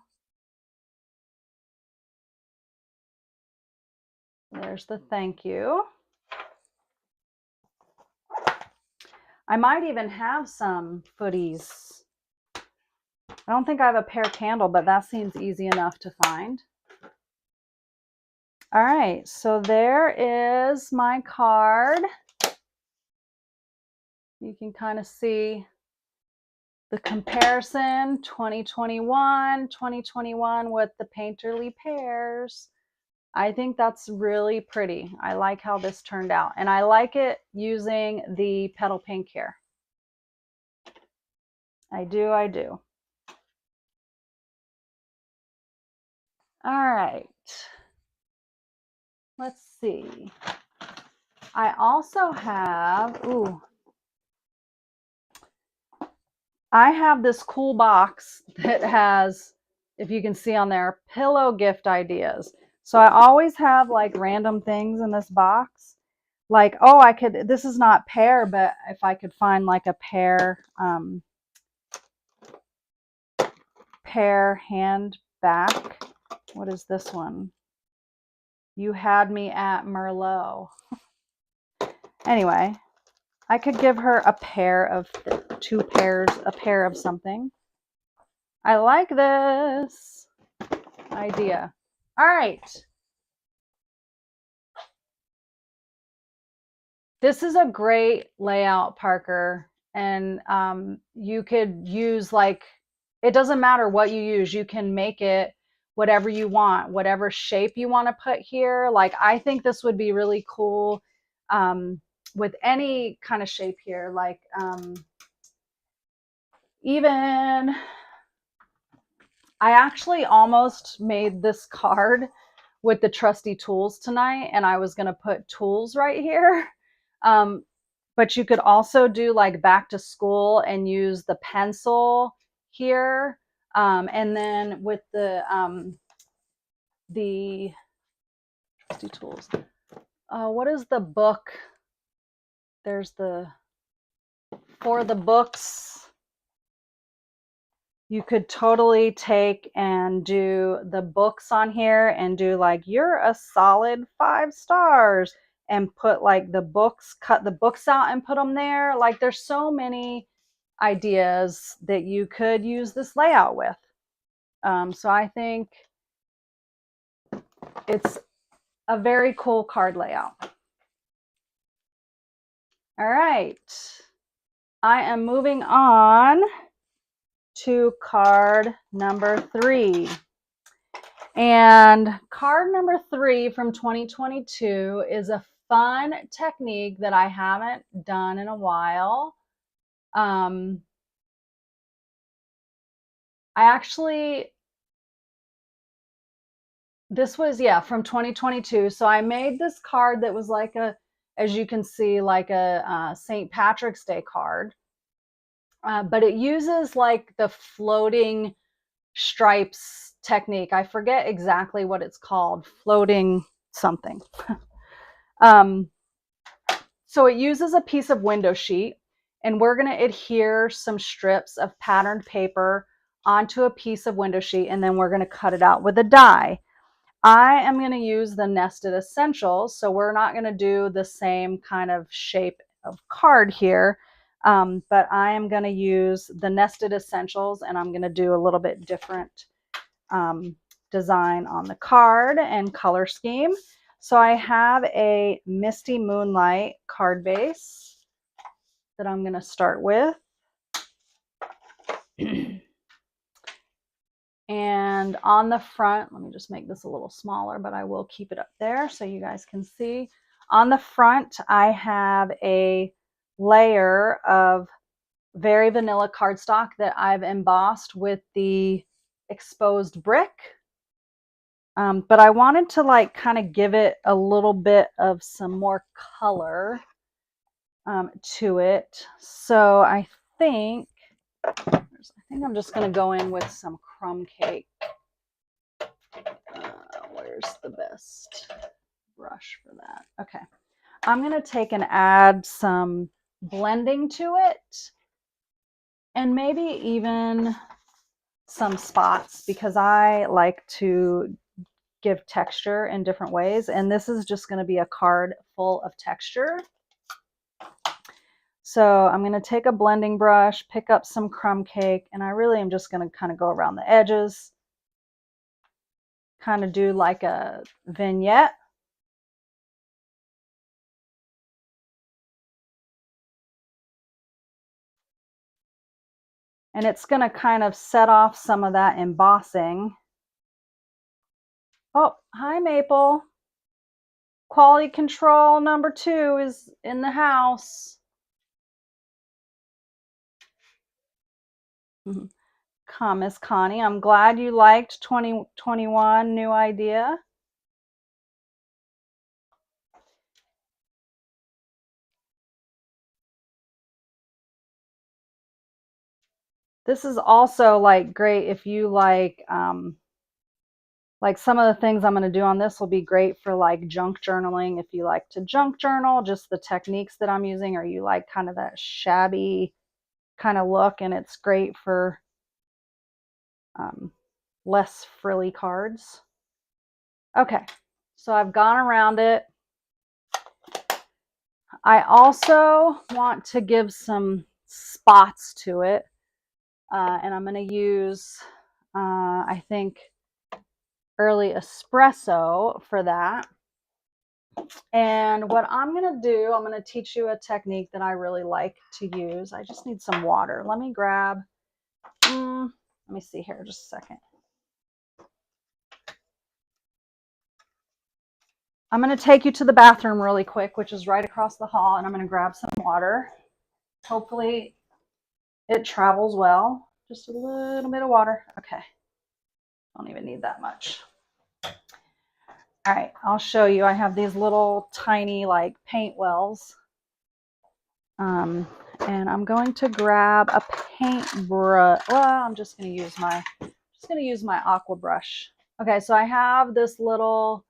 There's the thank you. I might even have some footies. I don't think I have a pear candle, but that seems easy enough to find. All right, so there is my card. You can kind of see the comparison, 2021 with the painterly pears. I think that's really pretty. I like how this turned out, and I like it using the petal pink here. I do. All right. Let's see. I also have, I have this cool box that has, if you can see on there, pillow gift ideas. So I always have like random things in this box. Like, oh, I could, this is not pear, but if I could find like a pear hand back. What is this one? You had me at Merlot. Anyway, I could give her a pair of two pairs, a pair of something. I like this idea. All right. This is a great layout, Parker. And you could use like, it doesn't matter what you use. You can make it whatever you want, whatever shape you want to put here. Like, I think this would be really cool with any kind of shape here. Like even, I actually almost made this card with the trusty tools tonight, and I was going to put tools right here. But you could also do like back to school and use the pencil here. And then with the trusty tools. What is the book? There's the, for the books. You could totally take and do the books on here and do like, you're a solid 5 stars, and put like the books, cut the books out and put them there. Like, there's so many ideas that you could use this layout with. So I think it's a very cool card layout. All right. I am moving on to card number 3. And card number 3 from 2022 is a fun technique that I haven't done in a while. I actually, this was, yeah, from 2022. So I made this card that was like a, as you can see, like a St. Patrick's Day card. But it uses like the floating stripes technique. I forget exactly what it's called, floating something. um, so it uses a piece of window sheet, and we're going to adhere some strips of patterned paper onto a piece of window sheet, and then we're going to cut it out with a die. I am going to use the nested essentials, so we're not going to do the same kind of shape of card here, but I am going to use the nested essentials, and I'm going to do a little bit different design on the card and color scheme. So I have a Misty Moonlight card base that I'm going to start with. And on the front, let me just make this a little smaller, but I will keep it up there so you guys can see. On the front, I have a layer of very vanilla cardstock that I've embossed with the exposed brick. But I wanted to like kind of give it a little bit of some more color to it. So I think I'm just going to go in with some crumb cake. Where's the best brush for that? Okay. I'm going to take and add some blending to it, and maybe even some spots, because I like to give texture in different ways. And this is just going to be a card full of texture. So I'm going to take a blending brush, pick up some crumb cake, and I really am just going to kind of go around the edges, kind of do like a vignette. And it's going to kind of set off some of that embossing. Oh, hi, Maple. Quality control number 2 is in the house. Miss Connie, I'm glad you liked 2021 new idea. This is also like great if you like some of the things I'm going to do on this will be great for like junk journaling. If you like to junk journal, just the techniques that I'm using, or you like kind of that shabby kind of look, and it's great for less frilly cards. Okay, so I've gone around it. I also want to give some spots to it, and I'm going to use, I think, early espresso for that. And what I'm going to do, I'm going to teach you a technique that I really like to use. I just need some water. Let me grab, let me see here, just a second. I'm going to take you to the bathroom really quick, which is right across the hall, and I'm going to grab some water. Hopefully it travels well. Just a little bit of water. Okay. Don't even need that much. All right, I'll show you. I have these little tiny like paint wells. And I'm going to grab a paintbrush. Well, I'm just going to use my aqua brush. Okay, so I have this little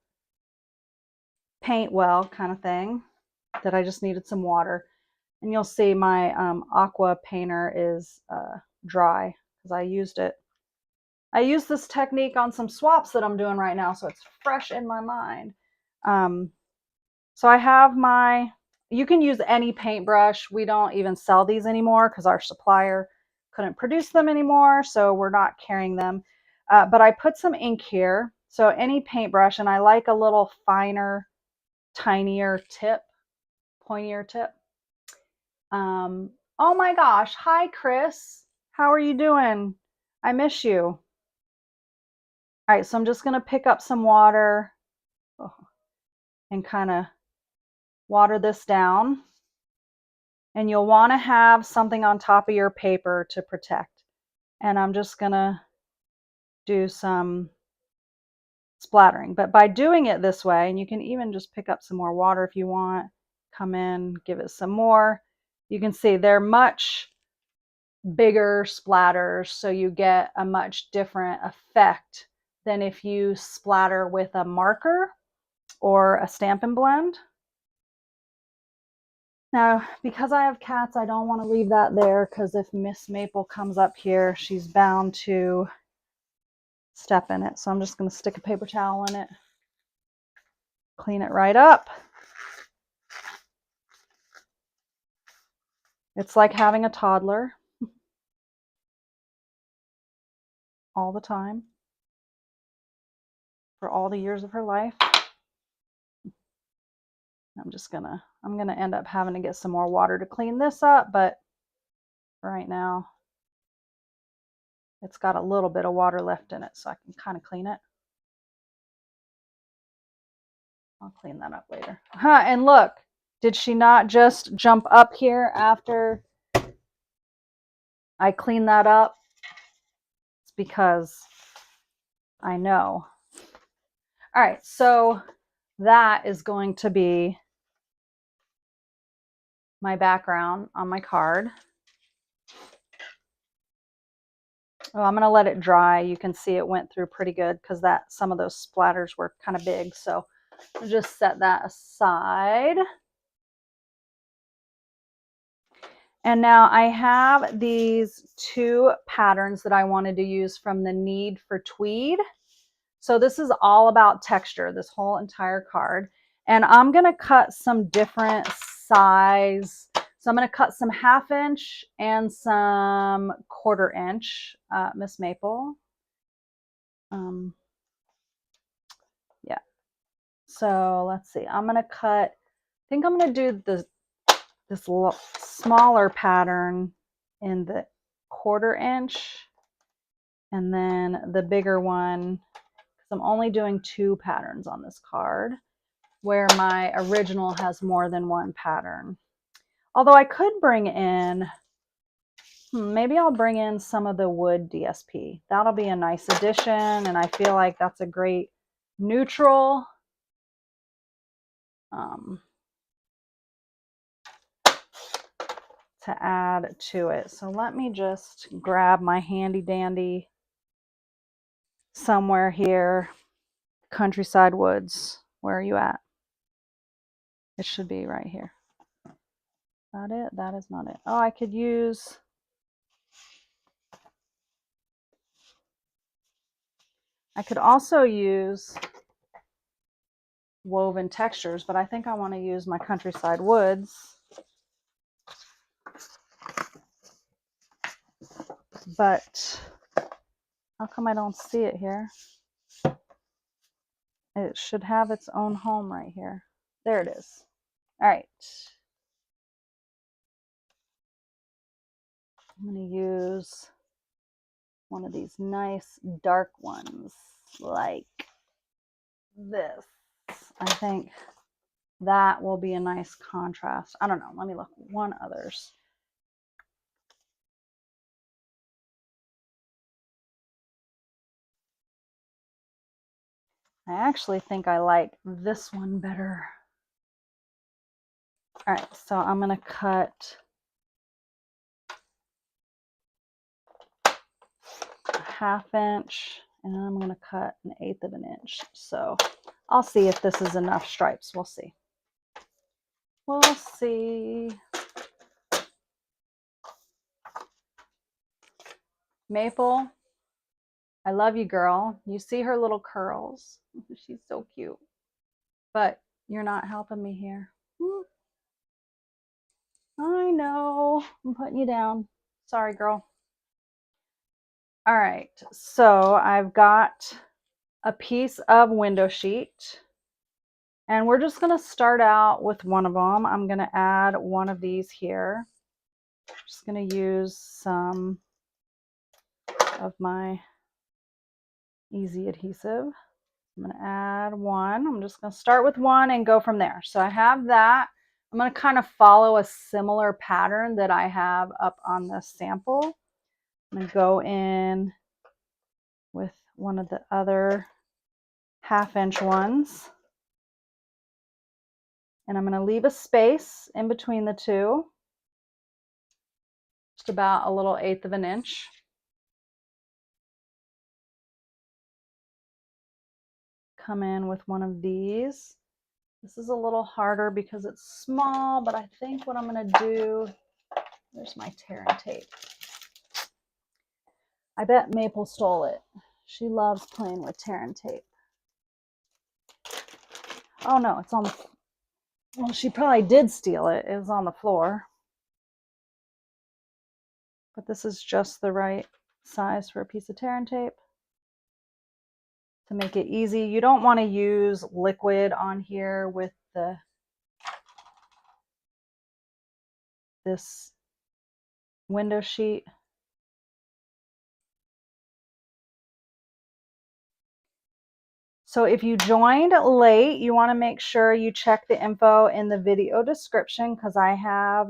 paint well kind of thing that I just needed some water. And you'll see my aqua painter is dry because I used it. I use this technique on some swaps that I'm doing right now, so it's fresh in my mind. So I have my, you can use any paintbrush. We don't even sell these anymore because our supplier couldn't produce them anymore, so we're not carrying them. But I put some ink here, so any paintbrush, and I like a little finer, tinier tip, pointier tip. Oh my gosh, hi Chris, how are you doing? I miss you. All right, so I'm just going to pick up some water and kind of water this down. And you'll want to have something on top of your paper to protect. And I'm just going to do some splattering. But by doing it this way, and you can even just pick up some more water if you want, come in, give it some more. You can see they're much bigger splatters, so you get a much different effect than if you splatter with a marker or a Stampin' Blend. Now, because I have cats, I don't want to leave that there, because if Miss Maple comes up here, she's bound to step in it. So I'm just going to stick a paper towel in it, clean it right up. It's like having a toddler all the time for all the years of her life. I'm gonna end up having to get some more water to clean this up, but right now it's got a little bit of water left in it, so I can kind of clean it. I'll clean that up later. And look, did she not just jump up here after I clean that up? It's because I know. All right, so that is going to be my background on my card. Oh, I'm going to let it dry. You can see it went through pretty good because some of those splatters were kind of big. So I'll just set that aside. And now I have these two patterns that I wanted to use from the Need for Tweed. So this is all about texture, this whole entire card. And I'm going to cut some different size. So I'm going to cut some 1/2 inch and some 1/4 inch, Miss Maple. Yeah. So let's see. I'm going to cut, I think I'm going to do this little smaller pattern in the 1/4 inch, and then the bigger one, because I'm only doing 2 patterns on this card, where my original has more than 1 pattern. Although I could bring in, maybe I'll bring in some of the wood DSP. That'll be a nice addition, and I feel like that's a great neutral. To add to it. So let me just grab my handy dandy somewhere here. Countryside Woods. Where are you at? It should be right here. Is that it? That is not it. Oh, I could use, I could also use Woven Textures, but I think I want to use my Countryside Woods. But how come I don't see it here? It should have its own home right here. There it is. All right. I'm going to use one of these nice dark ones like this. I think that will be a nice contrast. I don't know. Let me look. One others. I actually think I like this one better. All right, so I'm going to cut a 1/2 inch, and then I'm going to cut 1/8 of an inch. So I'll see if this is enough stripes. We'll see. We'll see. Maple, I love you, girl. You see her little curls. She's so cute. But you're not helping me here. I know. I'm putting you down. Sorry, girl. All right. So I've got a piece of window sheet. And we're just going to start out with one of them. I'm going to add one of these here. Just going to use some of my easy adhesive. I'm going to add one. I'm just going to start with one and go from there. So I have that. I'm going to kind of follow a similar pattern that I have up on the sample. I'm going to go in with one of the other 1/2 inch ones. And I'm going to leave a space in between the two, just about a little 1/8 of an inch. Come in with one of these. This is a little harder because it's small, but I think what I'm going to do, there's my tear and tape. I bet Maple stole it. She loves playing with tear and tape. Oh no, it's on the, well, she probably did steal it. It was on the floor. But this is just the right size for a piece of tear and tape to make it easy. You don't want to use liquid on here with this window sheet. So if you joined late, you want to make sure you check the info in the video description, because I have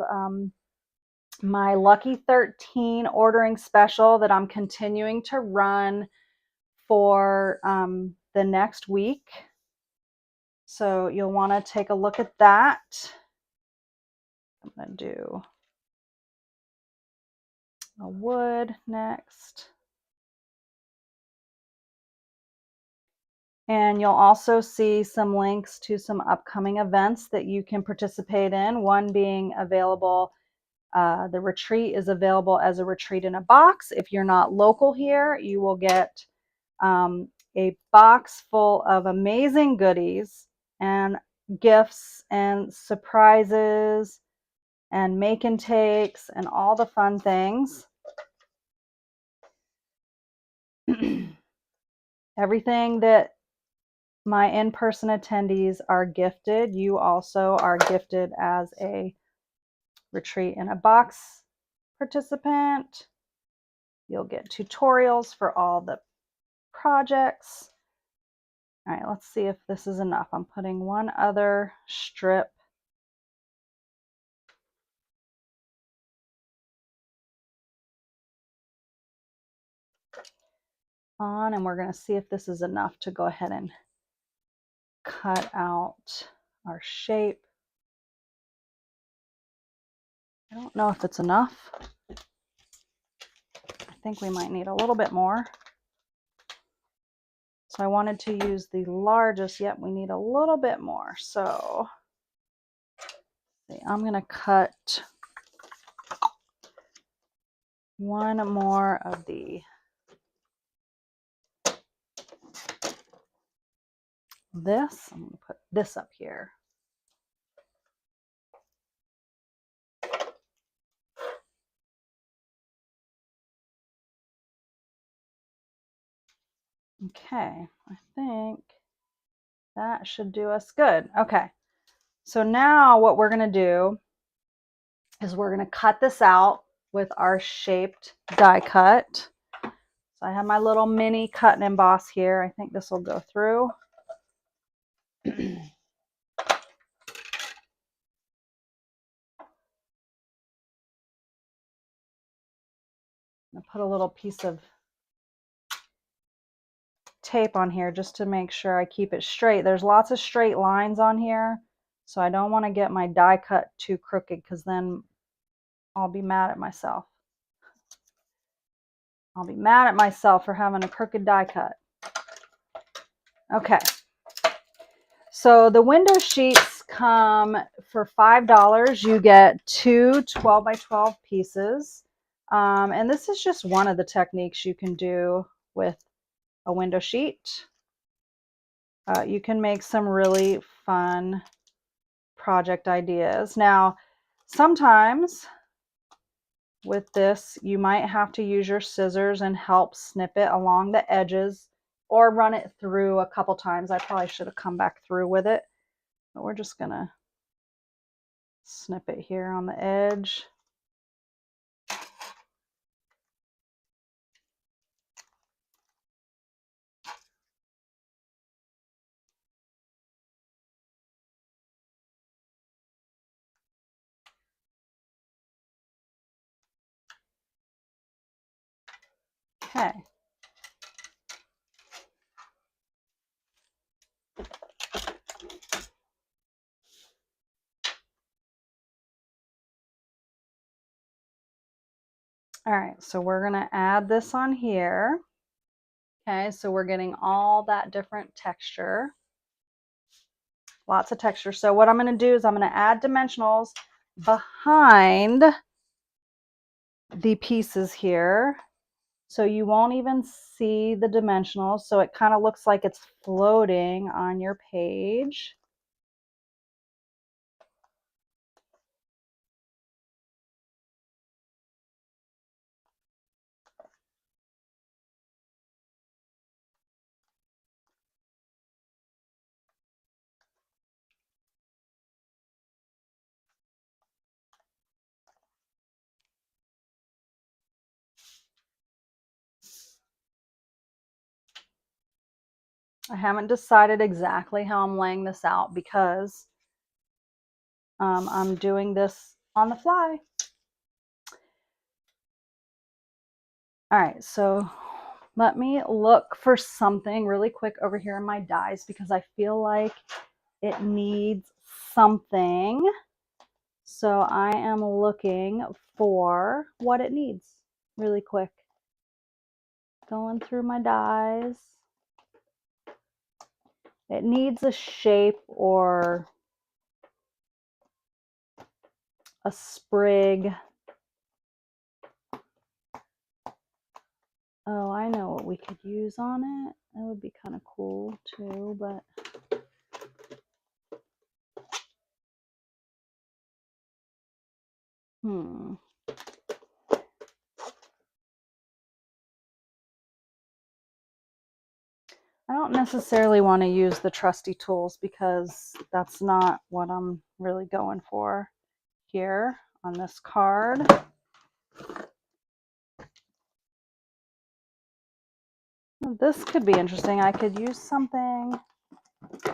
my Lucky 13 ordering special that I'm continuing to run for the next week. So you'll want to take a look at that. I'm going to do a wood next. And you'll also see some links to some upcoming events that you can participate in. One being available, the retreat is available as a retreat in a box. If you're not local here, you will get a box full of amazing goodies and gifts and surprises and make and takes and all the fun things. Everything that my in-person attendees are gifted, you also are gifted as a retreat in a box participant. You'll get tutorials for all the projects. All right, let's see if this is enough. I'm putting one other strip on, and we're going to see if this is enough to go ahead and cut out our shape. I don't know if it's enough. I think we might need a little bit more. So I wanted to use the largest, yet we need a little bit more. So I'm going to cut one more of this. I'm going to put this up here. Okay, I think that should do us good. Okay, so now what we're going to do is we're going to cut this out with our shaped die cut. So I have my little mini cut and emboss here. I think this will go through. I'll put a little piece of tape on here just to make sure I keep it straight. There's lots of straight lines on here, so I don't want to get my die cut too crooked, because then I'll be mad at myself. I'll be mad at myself for having a crooked die cut. Okay, so the window sheets come for $5. You get two 12 by 12 pieces, and this is just one of the techniques you can do with a window sheet. You can make some really fun project ideas. Now, sometimes with this, you might have to use your scissors and help snip it along the edges, or run it through a couple times. I probably should have come back through with it, but we're just gonna snip it here on the edge. Okay. All right, so we're gonna add this on here. Okay, so we're getting all that different texture. Lots of texture. So what I'm gonna do is I'm gonna add dimensionals behind the pieces here. So you won't even see the dimensionals. So it kind of looks like it's floating on your page. I haven't decided exactly how I'm laying this out because I'm doing this on the fly. All right, so let me look for something really quick over here in my dies because I feel like it needs something. So I am looking for what it needs really quick. Going through my dies. It needs a shape or a sprig. Oh, I know what we could use on it. That would be kind of cool too, but I don't necessarily want to use the trusty tools because that's not what I'm really going for here on this card. This could be interesting. I could use something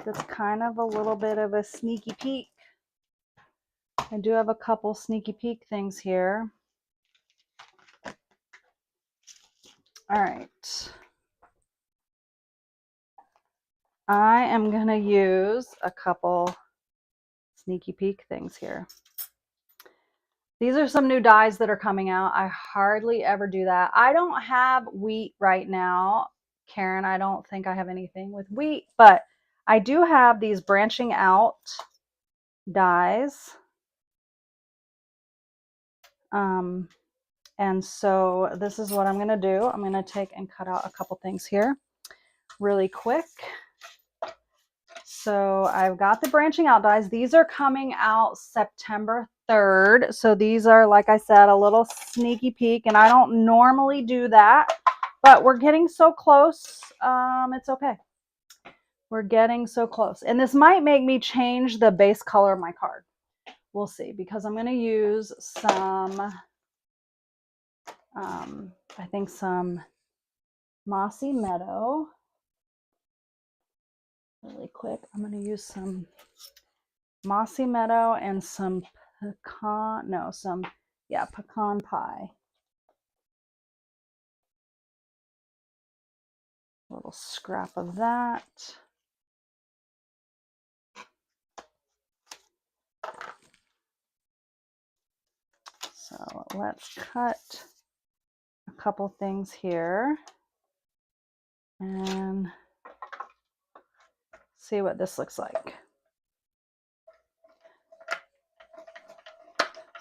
that's kind of a little bit of a sneaky peek. I do have a couple sneaky peek things here. All right. I am going to use a couple sneaky peek things here. These are some new dies that are coming out. I hardly ever do that. I don't have wheat right now. Karen, I don't think I have anything with wheat, but I do have these branching out dies. And so this is what I'm going to do. I'm going to take and cut out a couple things here really quick. So I've got the branching out dies. These are coming out September 3rd. So these are, like I said, a little sneaky peek, and I don't normally do that, but we're getting so close. It's okay. We're getting so close. And this might make me change the base color of my card. We'll see, because I'm going to use some, I think some Mossy Meadow. Really quick, I'm going to use some Mossy Meadow and some pecan pie. A little scrap of that. So let's cut a couple things here and see what this looks like.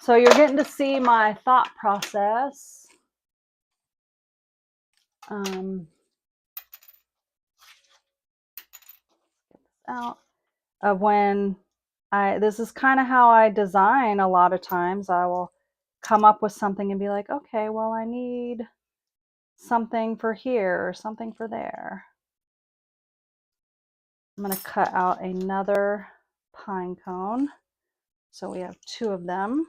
So you're getting to see my thought process. Get this out of when this is kind of how I design a lot of times. I will come up with something and be like, okay, well, I need something for here or something for there. I'm going to cut out another pine cone. So we have two of them.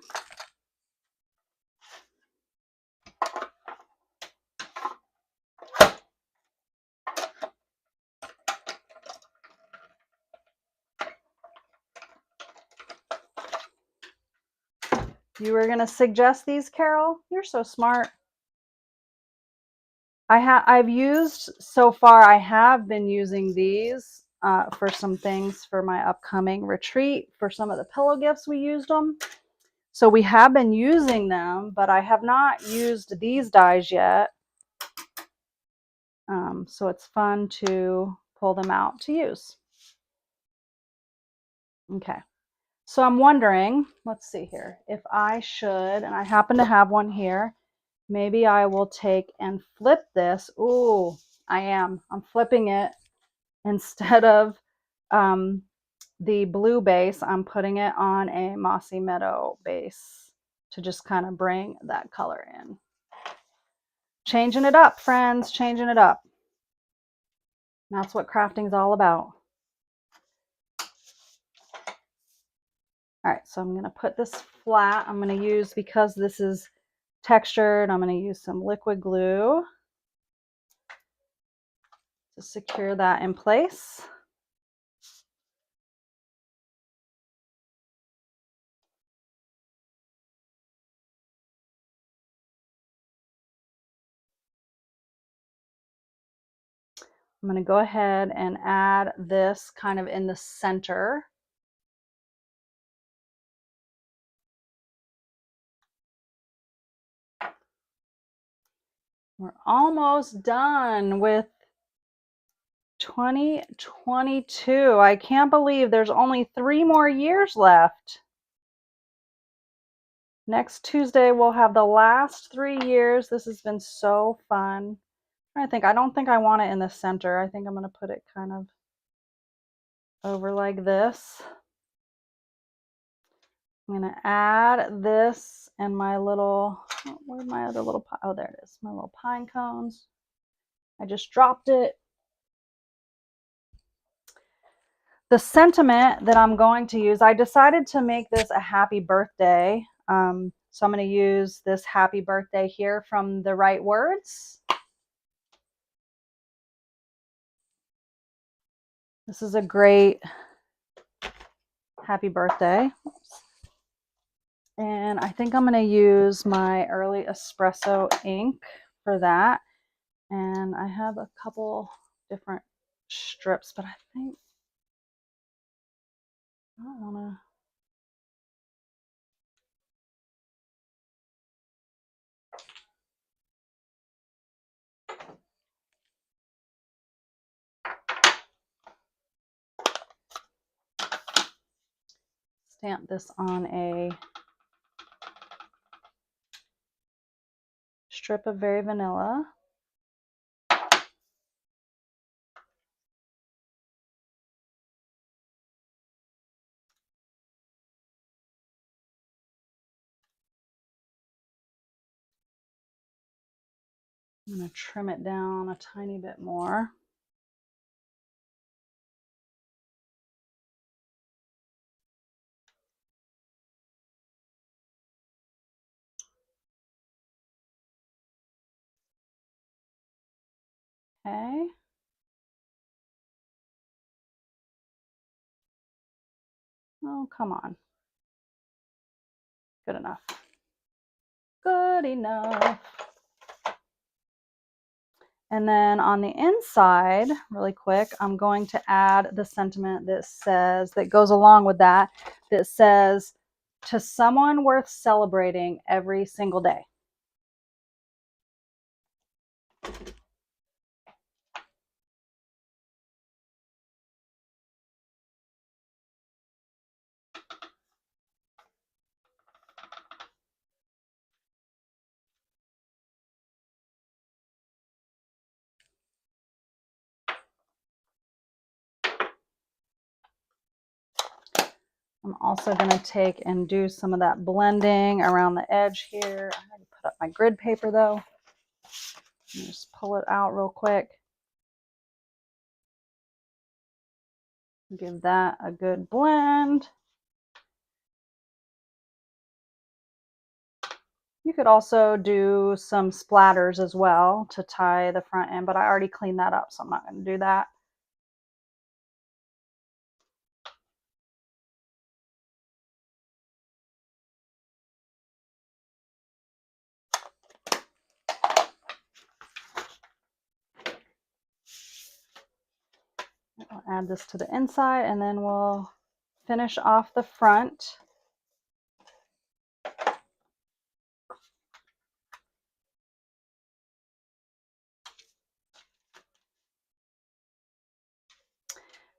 You were going to suggest these, Carol? You're so smart. I've used so far, I have been using these for some things for my upcoming retreat. For some of the pillow gifts, we used them. So we have been using them, but I have not used these dies yet. So it's fun to pull them out to use. Okay. So I'm wondering, let's see here, if I should, and I happen to have one here, maybe I will take and flip this. Ooh, I'm flipping it. Instead of the blue base, I'm putting it on a mossy meadow base to just kind of bring that color in. Changing it up, friends, changing it up. That's what crafting's all about. All right, so I'm going to put this flat. I'm going to use, because this is textured, I'm going to use some liquid glue to secure that in place. I'm going to go ahead and add this kind of in the center. We're almost done with 2022. I can't believe there's only 3 more years left. Next Tuesday, we'll have the last 3 years. This has been so fun. I don't think I want it in the center. I think I'm going to put it kind of over like this. I'm going to add this and my little, where's my other little, oh, there it is, my little pine cones. I just dropped it. The sentiment that I'm going to use, I decided to make this a happy birthday. So I'm going to use this happy birthday here from The Right Words. This is a great happy birthday. And I think I'm going to use my early espresso ink for that. And I have a couple different strips, but I think I don't want to. Stamp this on a strip of Very Vanilla. I'm going to trim it down a tiny bit more. Okay. Oh, come on. Good enough. Good enough. And then on the inside, really quick, I'm going to add the sentiment that says, that goes along with that, that says, to someone worth celebrating every single day. I'm also going to take and do some of that blending around the edge here. I had to put up my grid paper though. Just pull it out real quick. Give that a good blend. You could also do some splatters as well to tie the front end, but I already cleaned that up, so I'm not going to do that. add this to the inside, and then we'll finish off the front.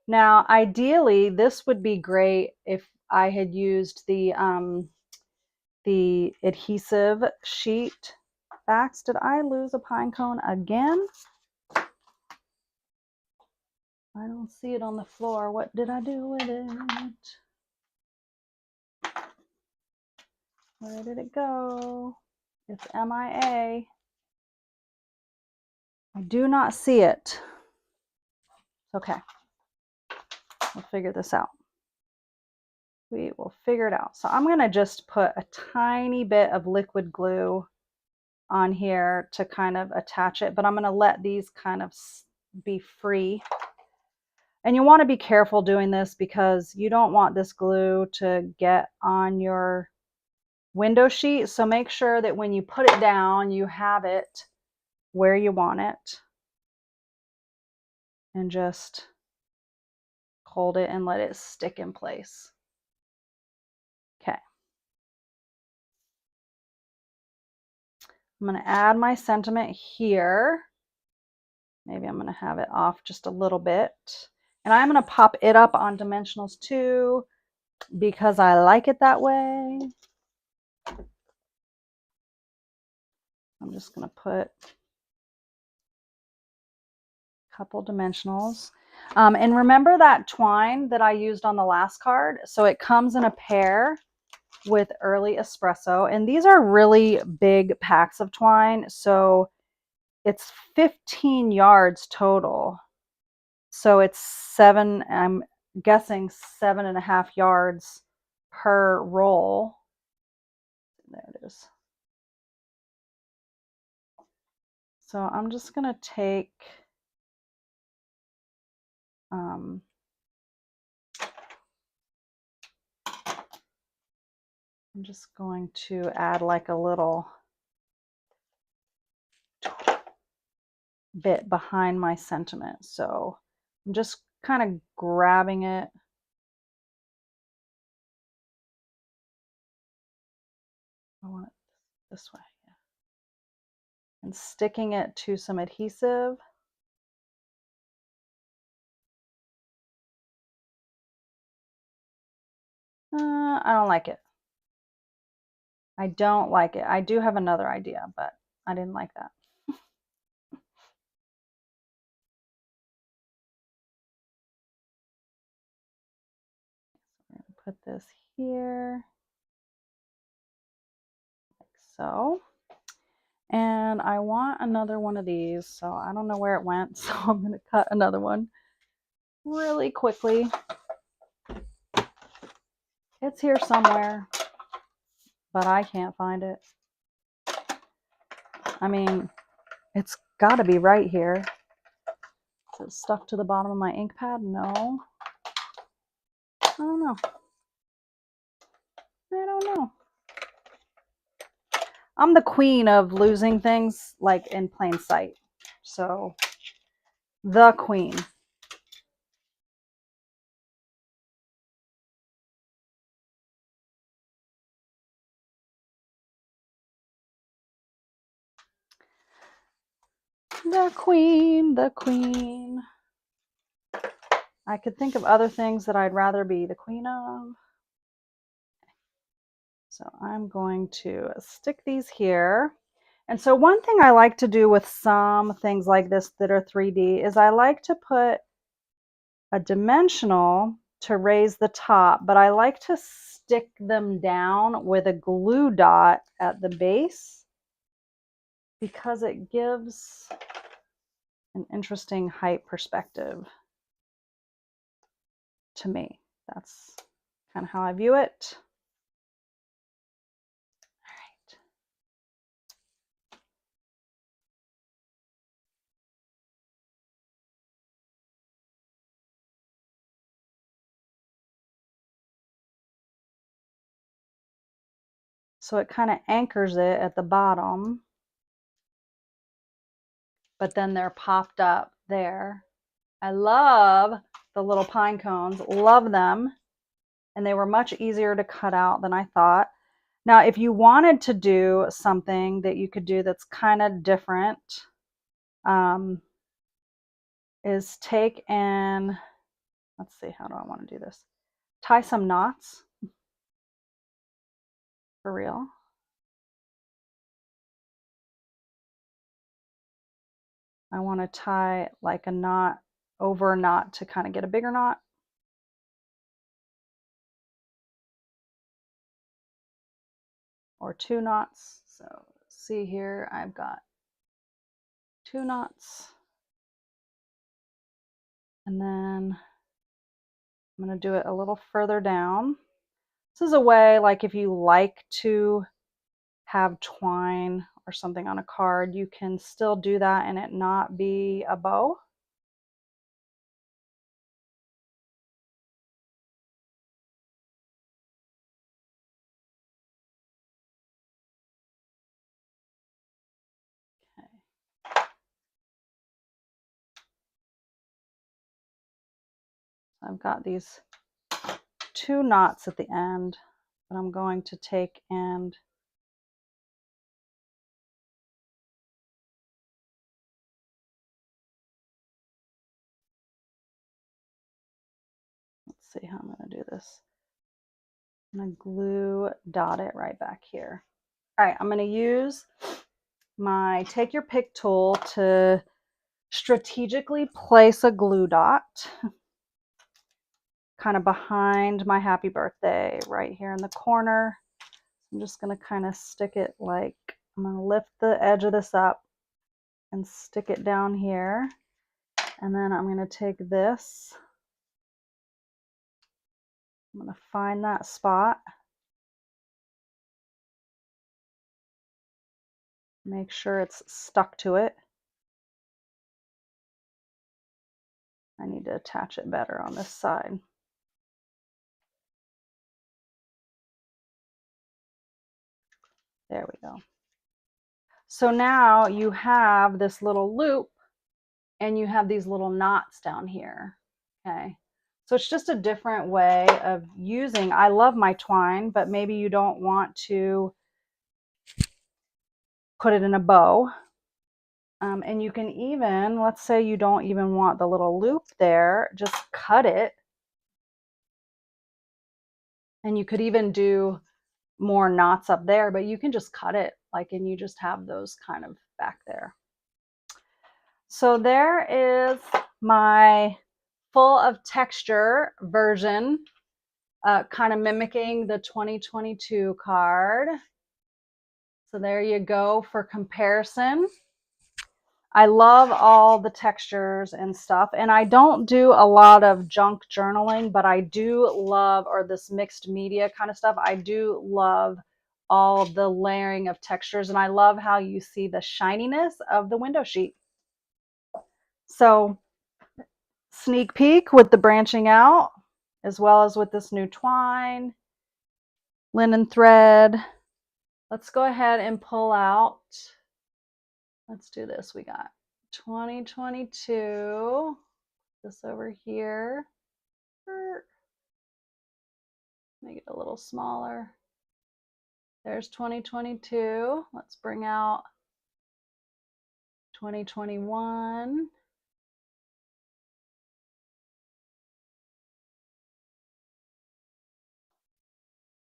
Now, ideally, this would be great if I had used the adhesive sheet backs. Did I lose a pine cone again? I don't see it on the floor. What did I do with it? Where did it go? It's MIA. I do not see it. Okay. We'll figure this out. We will figure it out. So I'm going to just put a tiny bit of liquid glue on here to kind of attach it, but I'm going to let these kind of be free. And you want to be careful doing this because you don't want this glue to get on your window sheet. So make sure that when you put it down, you have it where you want it. And just hold it and let it stick in place. Okay. I'm going to add my sentiment here. Maybe I'm going to have it off just a little bit. And I'm going to pop it up on dimensionals too because I like it that way. I'm just going to put a couple dimensionals. And remember that twine that I used on the last card? So it comes in a pair with Early Espresso. And these are really big packs of twine. So it's 15 yards total. So it's 7, I'm guessing 7.5 yards per roll. There it is. So I'm just going to take I'm just going to add like a little bit behind my sentiment. So I'm just kind of grabbing it. I want it this way. Yeah. And sticking it to some adhesive. I don't like it. I don't like it. I do have another idea, but I didn't like that. Put this here, like so. And I want another one of these, so I don't know where it went, so I'm going to cut another one really quickly. It's here somewhere, but I can't find it. I mean, it's got to be right here. Is it stuck to the bottom of my ink pad? No. I don't know. I don't know. I'm the queen of losing things like in plain sight. So, the queen. The queen, the queen. I could think of other things that I'd rather be the queen of. So I'm going to stick these here. And so one thing I like to do with some things like this that are 3D is I like to put a dimensional to raise the top, but I like to stick them down with a glue dot at the base because it gives an interesting height perspective to me. That's kind of how I view it. So it kind of anchors it at the bottom, but then they're popped up there. I love the little pine cones. Love them. And they were much easier to cut out than I thought. Now, if you wanted to do something that you could do that's kind of different, is take and, let's see, how do I want to do this? Tie some knots, for real. I want to tie like a knot over a knot to kind of get a bigger knot. Or 2 knots. So see here, I've got 2 knots. And then I'm going to do it a little further down. This is a way, like if you like to have twine or something on a card, you can still do that and it not be a bow. Okay. I've got these 2 knots at the end that I'm going to take and let's see how I'm going to do this. I'm going to glue dot it right back here. All right, I'm going to use my take your pick tool to strategically place a glue dot kind of behind my happy birthday right here in the corner. I'm just going to kind of stick it like, I'm going to lift the edge of this up and stick it down here. And then I'm going to take this, I'm going to find that spot. Make sure it's stuck to it. I need to attach it better on this side. There we go. So now you have this little loop and you have these little knots down here. Okay. So it's just a different way of using. I love my twine, but maybe you don't want to put it in a bow. And you can even, let's say you don't even want the little loop there, just cut it. And you could even do more knots up there, but you can just cut it like, and you just have those kind of back there. So there is my full of texture version, kind of mimicking the 2022 card. So there you go for comparison. I love all the textures and stuff, and I don't do a lot of junk journaling, but I do love, or this mixed media kind of stuff, I do love all the layering of textures, and I love how you see the shininess of the window sheet. So sneak peek with the branching out, as well as with this new twine, linen thread. Let's go ahead and pull out, let's do this. We got 2022, this over here, make it a little smaller. There's 2022. Let's bring out 2021.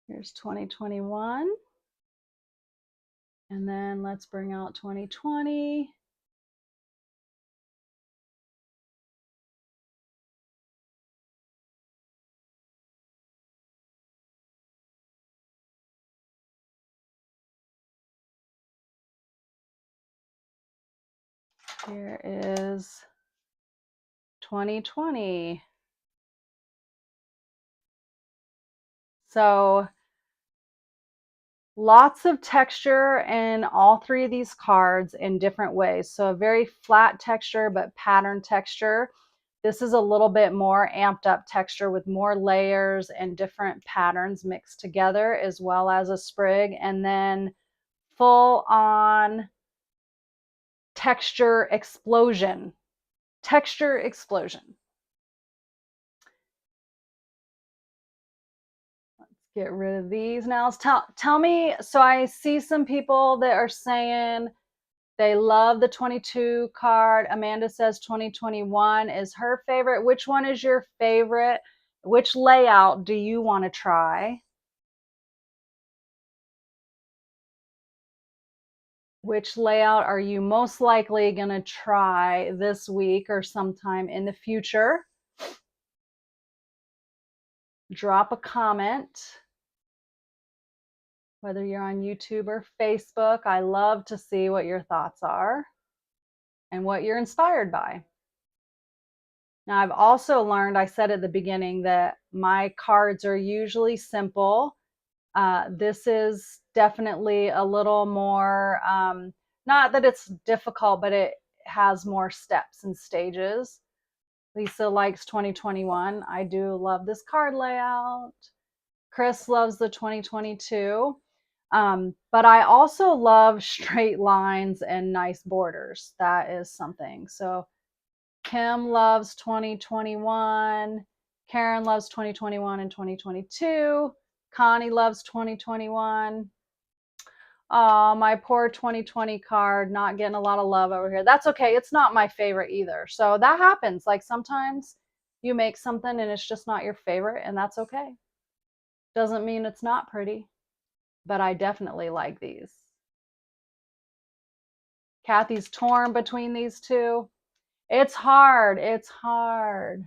Here's 2021. And then let's bring out 2020. Here is 2020. So lots of texture in all 3 of these cards in different ways. So a very flat texture, but pattern texture. This is a little bit more amped up texture with more layers and different patterns mixed together, as well as a sprig, and then full on texture explosion. Texture explosion. Get rid of these now. Tell me, so I see some people that are saying they love the 22 card. Amanda says 2021 is her favorite. Which one is your favorite? Which layout do you want to try? Which layout are you most likely going to try this week or sometime in the future? Drop a comment. Whether you're on YouTube or Facebook, I love to see what your thoughts are and what you're inspired by. Now, I've also learned, I said at the beginning, that my cards are usually simple. This is definitely a little more, not that it's difficult, but it has more steps and stages. Lisa likes 2021. I do love this card layout. Chris loves the 2022. But I also love straight lines and nice borders. That is something. So Kim loves 2021. Karen loves 2021 and 2022. Connie loves 2021. Oh, my poor 2020 card, not getting a lot of love over here. That's okay. It's not my favorite either. So that happens. Like sometimes you make something and it's just not your favorite, and that's okay. Doesn't mean it's not pretty, but I definitely like these. Kathy's torn between these two. It's hard. It's hard.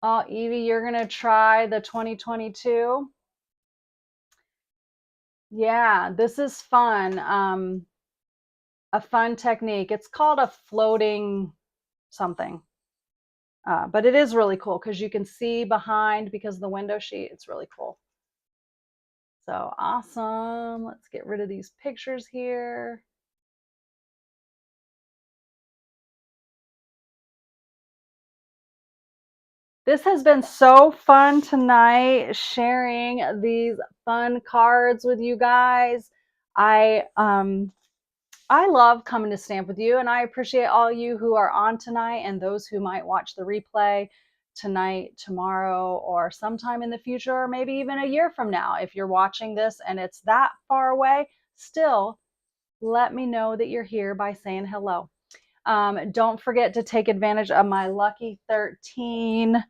Oh, Evie, you're going to try the 2022. Yeah, this is fun. A fun technique. It's called a floating something. But it is really cool because you can see behind because of the window sheet. It's really cool. So awesome. Let's get rid of these pictures here. This has been so fun tonight, sharing these fun cards with you guys. I love coming to stamp with you, and I appreciate all you who are on tonight and those who might watch the replay tonight, tomorrow, or sometime in the future, or maybe even a year from now. If you're watching this and it's that far away, still let me know that you're here by saying hello. Don't forget to take advantage of my Lucky 13.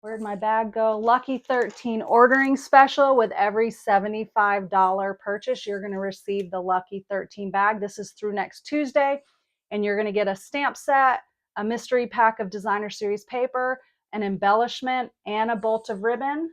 Where'd my bag go? Lucky 13 ordering special. With every $75 purchase, you're going to receive the Lucky 13 bag. This is through next Tuesday, and you're going to get a stamp set, a mystery pack of designer series paper, an embellishment, and a bolt of ribbon,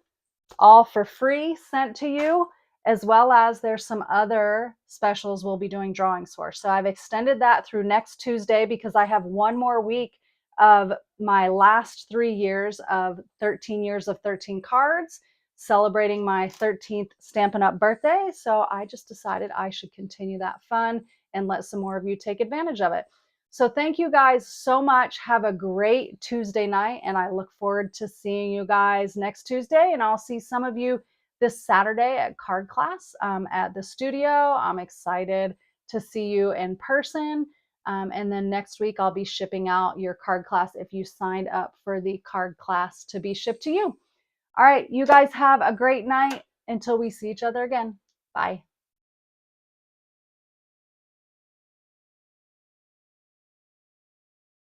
all for free sent to you, as well as there's some other specials we'll be doing drawings for. So I've extended that through next Tuesday because I have one more week of my last 3 years of 13 years of 13 cards, celebrating my 13th Stampin' Up! Birthday. So I just decided I should continue that fun and let some more of you take advantage of it. So thank you guys so much. Have a great Tuesday night, and I look forward to seeing you guys next Tuesday, and I'll see some of you this Saturday at card class at the studio. I'm excited to see you in person. And then next week, I'll be shipping out your card class if you signed up for the card class to be shipped to you. All right, you guys have a great night until we see each other again. Bye.